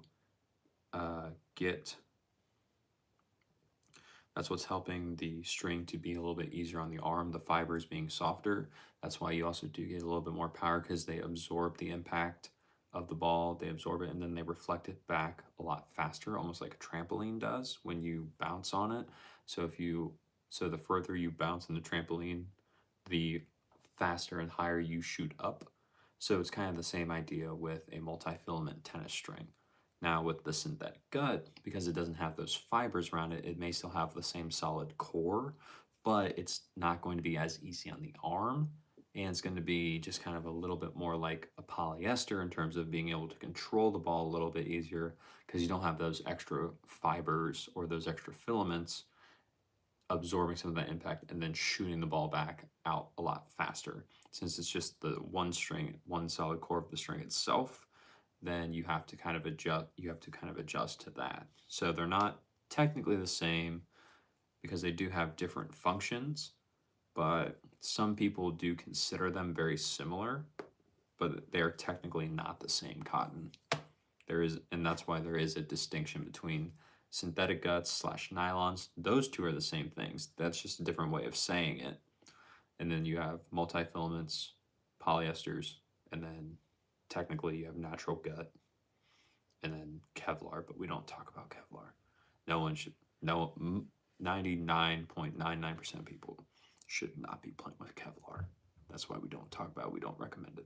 Speaker 1: that's what's helping the string to be a little bit easier on the arm, the fibers being softer. That's why you also do get a little bit more power because they absorb the impact of the ball, they absorb it, and then they reflect it back a lot faster, almost like a trampoline does when you bounce on it. So the further you bounce in the trampoline, the faster and higher you shoot up. So it's kind of the same idea with a multifilament tennis string. Now with the synthetic gut, because it doesn't have those fibers around it, it may still have the same solid core, but it's not going to be as easy on the arm, and it's going to be just kind of a little bit more like a polyester in terms of being able to control the ball a little bit easier because you don't have those extra fibers or those extra filaments absorbing some of that impact and then shooting the ball back out a lot faster. Since it's just the one string, one solid core of the string itself, then you have to kind of adjust to that. So they're not technically the same because they do have different functions, but some people do consider them very similar, but they're technically not the same cotton. And that's why there is a distinction between synthetic guts / nylons. Those two are the same things. That's just a different way of saying it. And then you have multifilaments, polyesters, and then technically you have natural gut, and then Kevlar, but we don't talk about Kevlar. No one should, no, 99.99% of people should not be playing with Kevlar. That's why we don't talk about it. We don't recommend it.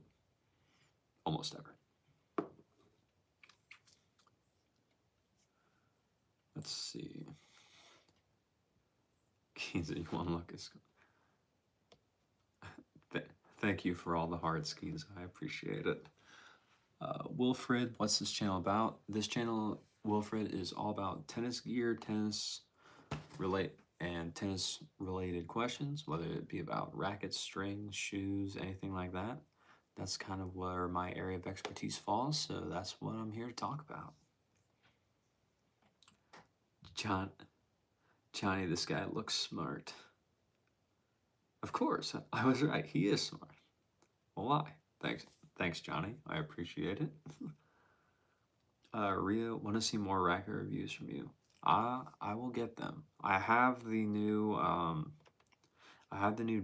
Speaker 1: Almost ever. Let's see. Keys, you want to look at. Thank you for all the hard skis. I appreciate it. Wilfred, what's this channel about? This channel, Wilfred, is all about tennis gear, tennis related questions, whether it be about rackets, strings, shoes, anything like that. That's kind of where my area of expertise falls, so that's what I'm here to talk about. Johnny, this guy looks smart. Of course, I was right. He is smart. Well, why? Thanks, Johnny. I appreciate it. Rio, want to see more racket reviews from you? I will get them. I have the new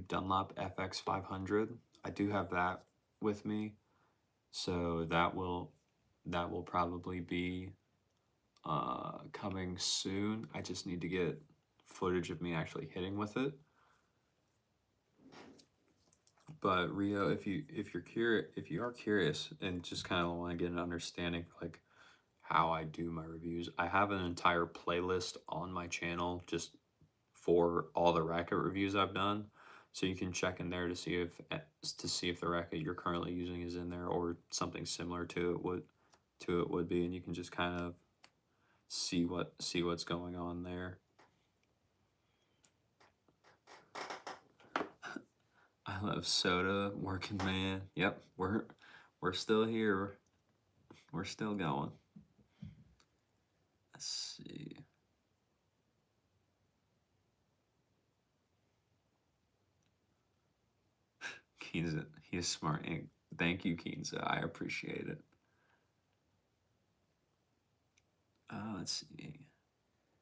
Speaker 1: Dunlop FX 500. I do have that with me, so that will probably be coming soon. I just need to get footage of me actually hitting with it. But Rio, if you are curious and just kind of want to get an understanding like how I do my reviews, I have an entire playlist on my channel just for all the racket reviews I've done. So you can check in there to see if the racket you're currently using is in there or something similar to it would be, and you can just kind of see what's going on there. I love soda, working man. Yep, we're still here. We're still going. Let's see. He is smart. Thank you, Keenza. I appreciate it. let's see.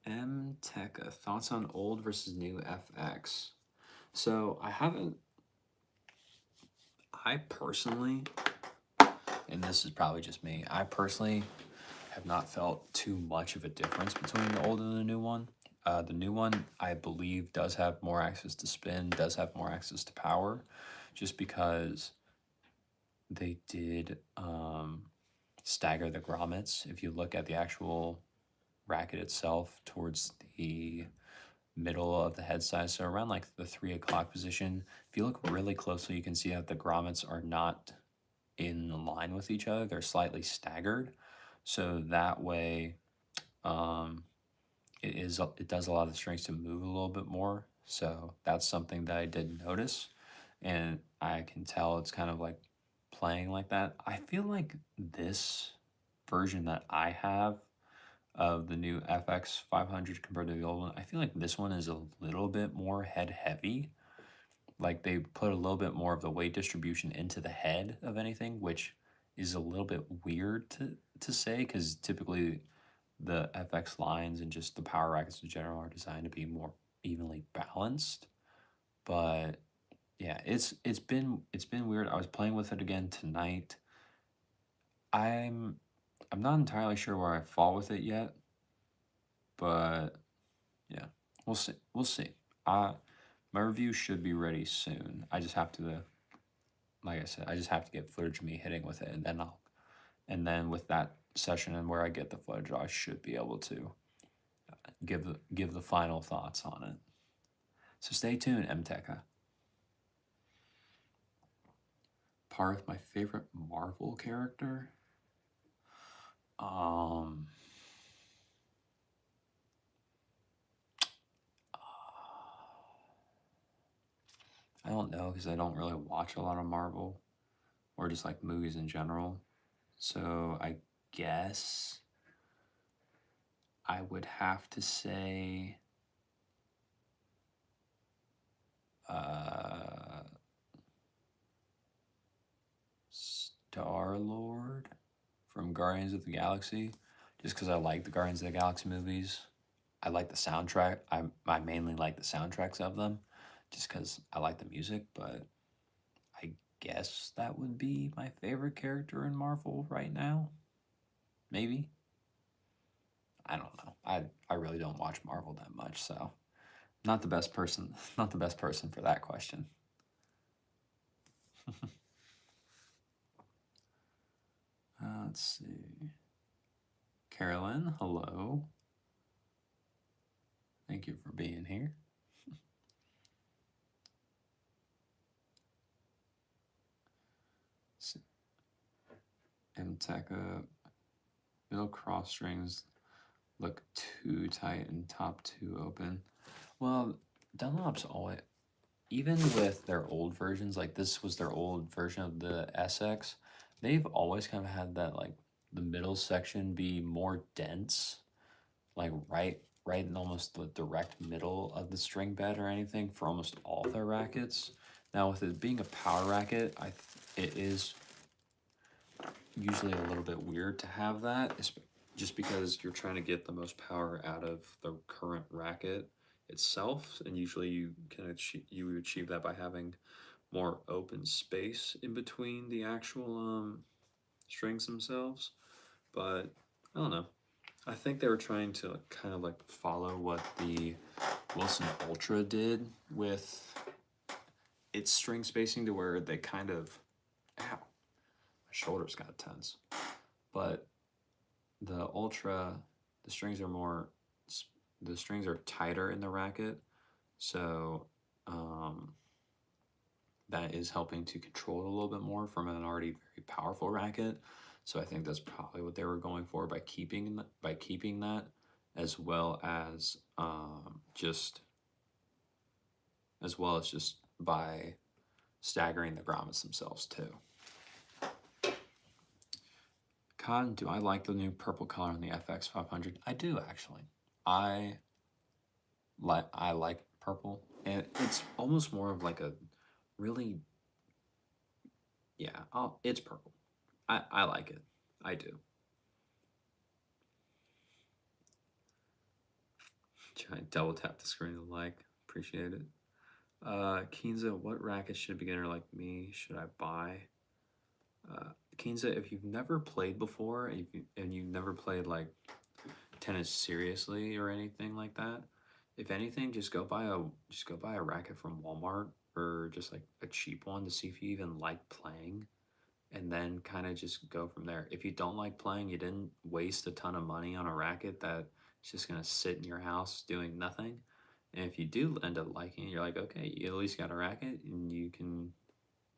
Speaker 1: M Tekka, thoughts on old versus new FX? So I personally, and this is probably just me, I personally have not felt too much of a difference between the old and the new one. The new one, I believe, does have more access to spin, does have more access to power, just because they did stagger the grommets. If you look at the actual racket itself towards the middle of the head size, so around like the 3 o'clock position, if you look really closely, you can see that the grommets are not in line with each other. They're slightly staggered. So that way, it does allow the strings to move a little bit more. So that's something that I did notice, and I can tell it's kind of like playing like that. I feel like this version that I have of the new FX 500 compared to the old one, I feel like this one is a little bit more head heavy. Like they put a little bit more of the weight distribution into the head of anything, which is a little bit weird to say, because typically the FX lines and just the power rackets in general are designed to be more evenly balanced. But yeah, it's been weird. I was playing with it again tonight. I'm I'm not entirely sure where I fall with it yet, but yeah, we'll see. We'll see. My review should be ready soon. I just have to, like I said, I just have to get footage of me hitting with it, and then with that session and where I get the footage, I should be able to give the final thoughts on it. So stay tuned, MTECA. Parth, my favorite Marvel character. Um, I don't know because I don't really watch a lot of Marvel or just like movies in general. So I guess I would have to say Star-Lord from Guardians of the Galaxy, just because I like the Guardians of the Galaxy movies. I like the soundtrack. I mainly like the soundtracks of them, just because I like the music. But I guess that would be my favorite character in Marvel right now. Maybe. I don't know. I really don't watch Marvel that much, so not the best person. Not the best person for that question. Let's see. Carolyn, hello. Thank you for being here. MTECA, middle cross strings look too tight and top too open. Well, Dunlop's always, even with their old versions, like this was their old version of the SX, they've always kind of had that like the middle section be more dense, like right in almost the direct middle of the string bed or anything for almost all their rackets. Now with it being a power racket, it is usually a little bit weird to have that, just because you're trying to get the most power out of the current racket itself, and usually you achieve that by having more open space in between the actual strings themselves. But I don't know. I think they were trying to kind of like follow what the Wilson Ultra did with its string spacing, to where they kind of, ow, my shoulders got tense. But the Ultra, the strings are more, the strings are tighter in the racket, so that is helping to control it a little bit more from an already very powerful racket. So I think that's probably what they were going for by keeping that, as well as just by staggering the grommets themselves too. Cotton, do I like the new purple color on the FX 500? I do, actually. I like purple, and it's almost more of like a really, yeah, it's purple. I like it. I do. Try and double tap the screen to like. Appreciate it. Kinza, what racket should a beginner like me should I buy? Kinza, if you've never played before and you've never played like tennis seriously or anything like that, if anything, just go buy a racket from Walmart or just like a cheap one to see if you even like playing, and then kind of just go from there. If you don't like playing, you didn't waste a ton of money on a racket that's just gonna sit in your house doing nothing. And if you do end up liking it, you're like, okay, you at least got a racket, and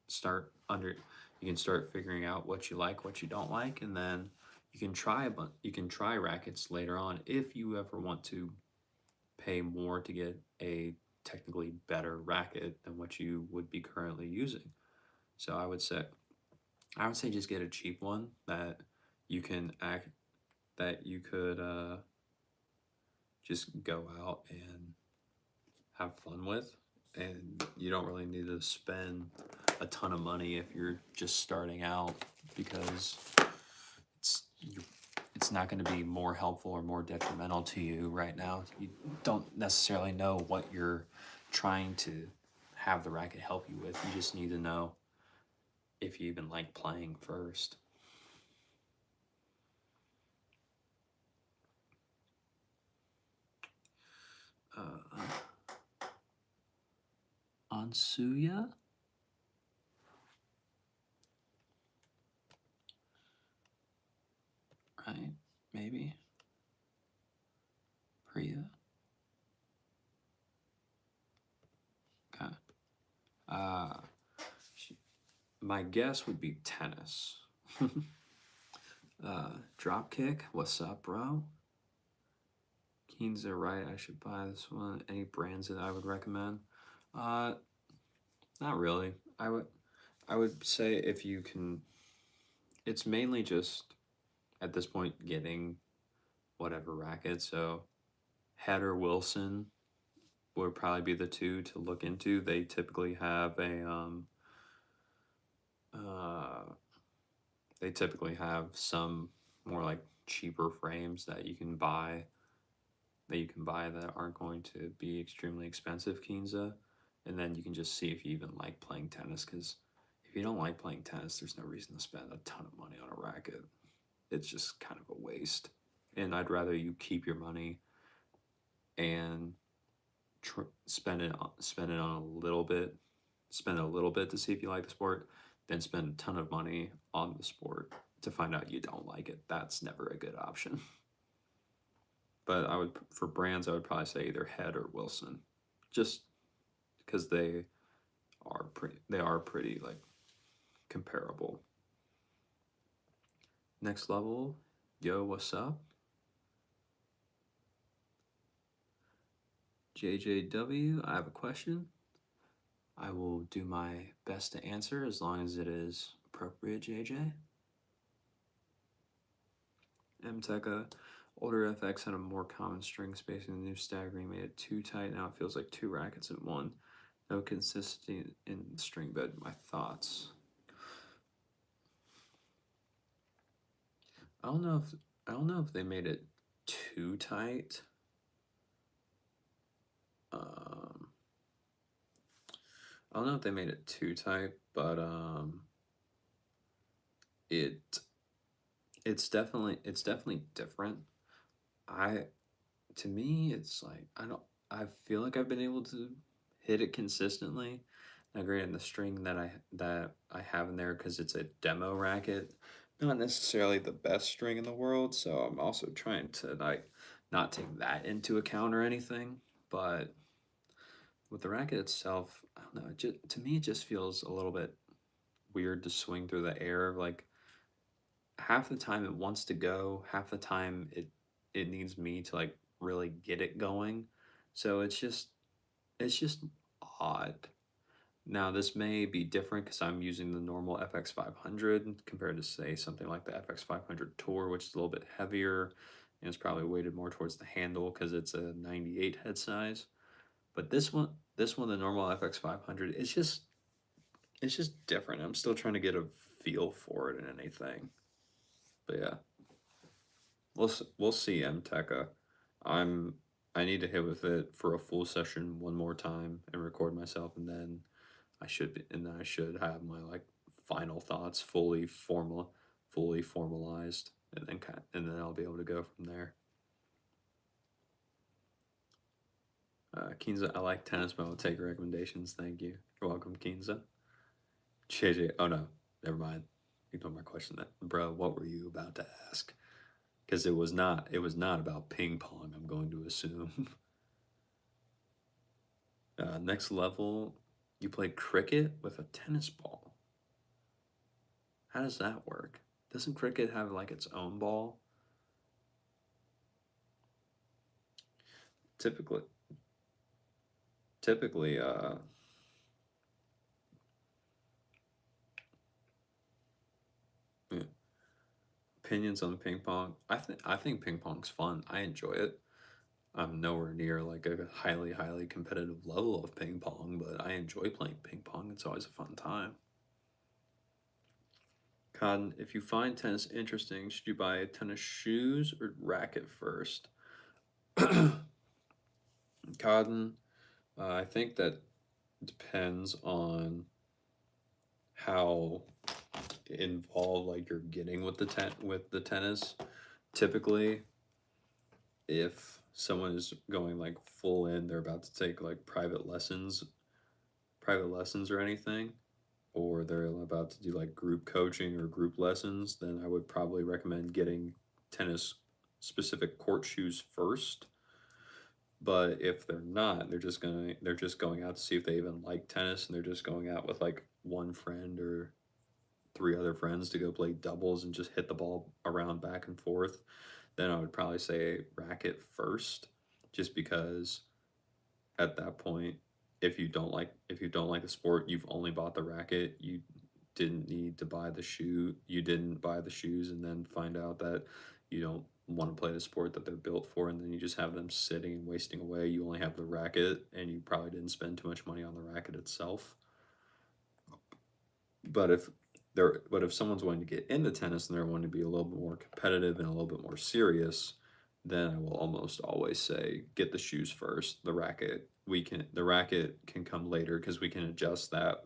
Speaker 1: start under you can start figuring out what you like, what you don't like, and then you can try rackets later on if you ever want to pay more to get a technically better racket than what you would be currently using. So I would say just get a cheap one that you can act that you could just go out and have fun with, and you don't really need to spend a ton of money if you're just starting out, because it's it's not going to be more helpful or more detrimental to you right now. You don't necessarily know what you're trying to have the racket help you with. You just need to know if you even like playing first. Ansuya? Right? Maybe. Priya? Okay. My guess would be tennis. Dropkick, what's up, bro? Keen's are right. I should buy this one. Any brands that I would recommend? Not really. I would say if you can. It's mainly just at this point getting whatever racket. So Head or Wilson would probably be the two to look into. They typically have they typically have some more like cheaper frames that you can buy that aren't going to be extremely expensive, Kinza, and then you can just see if you even like playing tennis, because if you don't like playing tennis, there's no reason to spend a ton of money on a racket. It's just kind of a waste, and I'd rather you keep your money and spend it on spend a little bit to see if you like the sport, then spend a ton of money on the sport to find out you don't like it. That's never a good option. But for brands, I would probably say either Head or Wilson, just because they are pretty like comparable. Next level, yo, what's up? JJW, I have a question. I will do my best to answer as long as it is appropriate, JJ. MTECA, older FX had a more common string spacing. The new staggering made it too tight. Now it feels like two rackets in one. No consistency in the string bed. My thoughts. I don't know if they made it too tight. I don't know if they made it too tight, but it's definitely different. To me, it's like I feel like I've been able to hit it consistently. Now, granted, the string that I have in there, because it's a demo racket, not necessarily the best string in the world. So I'm also trying to like not take that into account or anything. But with the racket itself, I don't know. To me, it just feels a little bit weird to swing through the air. Like half the time it wants to go, half the time it needs me to like really get it going. So it's just odd. Now this may be different because I'm using the normal FX 500 compared to say something like the FX 500 Tour, which is a little bit heavier and it's probably weighted more towards the handle because it's a 98 head size. But this one, the normal FX 500, it's just different. I'm still trying to get a feel for it and anything. But yeah, we'll see, MTECA. I'm I need to hit with it for a full session one more time and record myself, and then I should have my like final thoughts fully formalized, and then I'll be able to go from there. Kinza, I like tennis, but I'll take recommendations. Thank you. You're welcome, Kinza. JJ, oh no, never mind. Ignore my question. That bro, what were you about to ask? Because it was not about ping pong. I'm going to assume. Next level, you play cricket with a tennis ball. How does that work? Doesn't cricket have like its own ball? Typically, typically, yeah. Opinions on ping pong. I think ping pong's fun. I enjoy it. I'm nowhere near like a highly competitive level of ping pong, but I enjoy playing ping pong. It's always a fun time. Cotton, if you find tennis interesting, should you buy tennis shoes or racket first? Cotton, I think that depends on how involved like you're getting with the tennis. Typically, if someone is going like full in, they're about to take like private lessons or anything, or they're about to do like group coaching or group lessons, then I would probably recommend getting tennis specific court shoes first. But if they're not, they're just going out to see if they even like tennis, and they're just going out with like one friend or three other friends to go play doubles and just hit the ball around back and forth, then I would probably say racket first, just because at that point, if you don't like the sport, you've only bought the racket. You didn't need to buy the shoe. You didn't buy the shoes and then find out that you don't want to play the sport that they're built for, and then you just have them sitting and wasting away. You only have the racket, and you probably didn't spend too much money on the racket itself. But if someone's wanting to get into tennis and they're wanting to be a little bit more competitive and a little bit more serious, then I will almost always say get the shoes first. The racket can come later because we can adjust the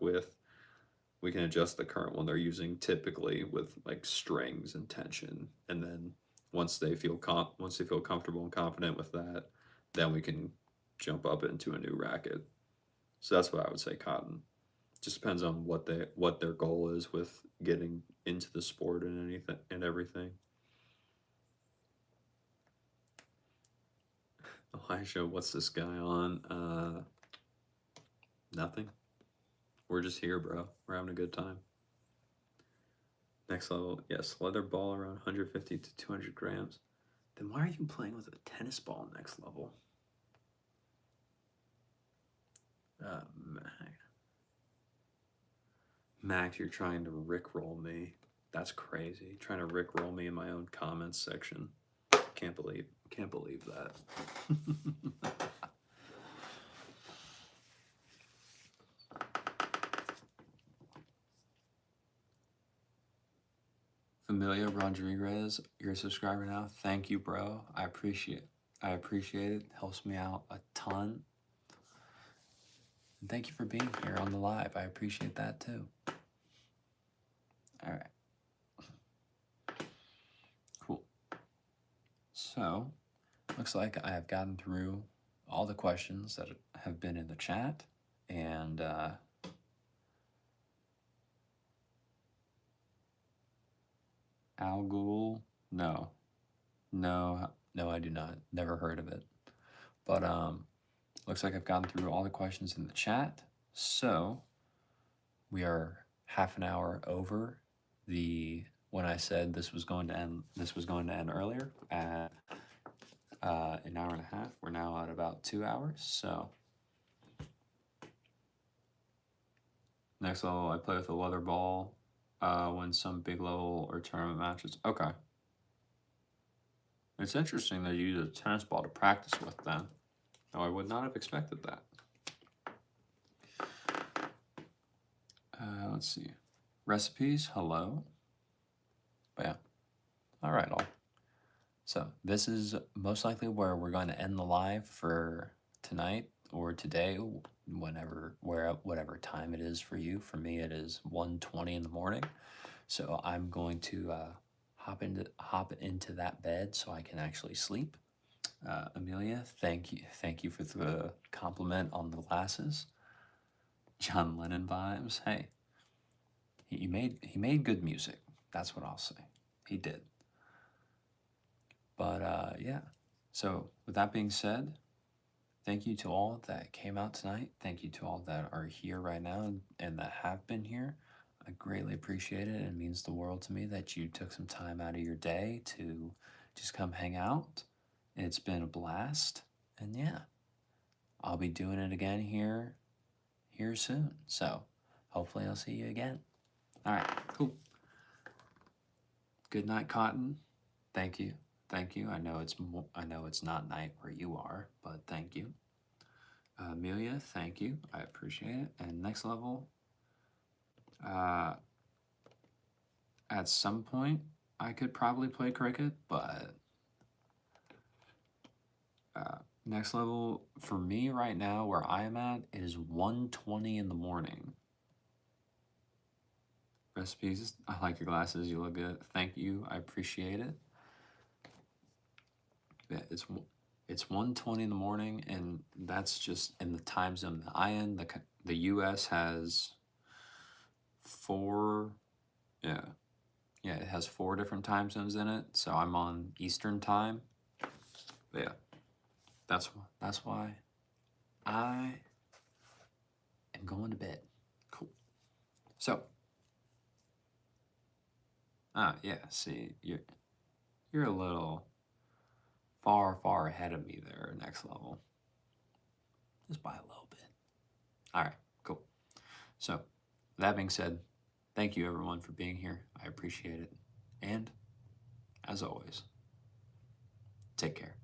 Speaker 1: current one they're using typically with like strings and tension, and then once they feel comfortable and confident with that, then we can jump up into a new racket. So that's what I would say, Cotton. Just depends on what their goal is with getting into the sport and anything and everything. Elijah, what's this guy on? Nothing. We're just here, bro. We're having a good time. Next level, yes, leather ball around 150 to 200 grams. Then why are you playing with a tennis ball next level? Max, you're trying to rickroll me. That's crazy. Trying to rickroll me in my own comments section. Can't believe that. Familia Rodriguez, you're a subscriber now. Thank you, bro. I appreciate it. Helps me out a ton. And thank you for being here on the live. I appreciate that too. All right. Cool. So, looks like I have gotten through all the questions that have been in the chat, and Algol, no, I do not. Never heard of it. But looks like I've gotten through all the questions in the chat. So we are half an hour over when I said this was going to end earlier at an hour and a half. We're now at about 2 hours. So next level, I play with a leather ball. Win some big level or tournament matches. Okay. It's interesting that you use a tennis ball to practice with then. No, I would not have expected that. Let's see. Recipes, hello. But yeah. All right, all. So this is most likely where we're going to end the live for tonight or today, whenever, whatever time it is for you. For me, it is 1:20 in the morning. So I'm going to hop into that bed so I can actually sleep. Amelia, thank you for the compliment on the glasses. John Lennon vibes. Hey, he made good music. That's what I'll say. He did. But yeah. So with that being said, thank you to all that came out tonight. Thank you to all that are here right now and that have been here. I greatly appreciate it. It means the world to me that you took some time out of your day to just come hang out. It's been a blast. And yeah, I'll be doing it again here soon. So hopefully I'll see you again. All right, cool. Good night, Cotton. Thank you. Thank you. I know it's not night where you are, but thank you. Amelia, thank you. I appreciate it. And next level, at some point, I could probably play cricket, but next level for me right now, where I am at, is 1:20 in the morning. Recipes. I like your glasses. You look good. Thank you. I appreciate it. Yeah, it's 1:20 in the morning, and that's just in the time zone that I in. The U.S. has four, yeah, it has four different time zones in it. So I'm on Eastern time. But yeah, that's why I am going to bed. Cool. So, yeah. See, you're a little far ahead of me there. Next level, just by a little bit. All right, cool. So, that being said, thank you everyone for being here. I appreciate it. And as always, take care.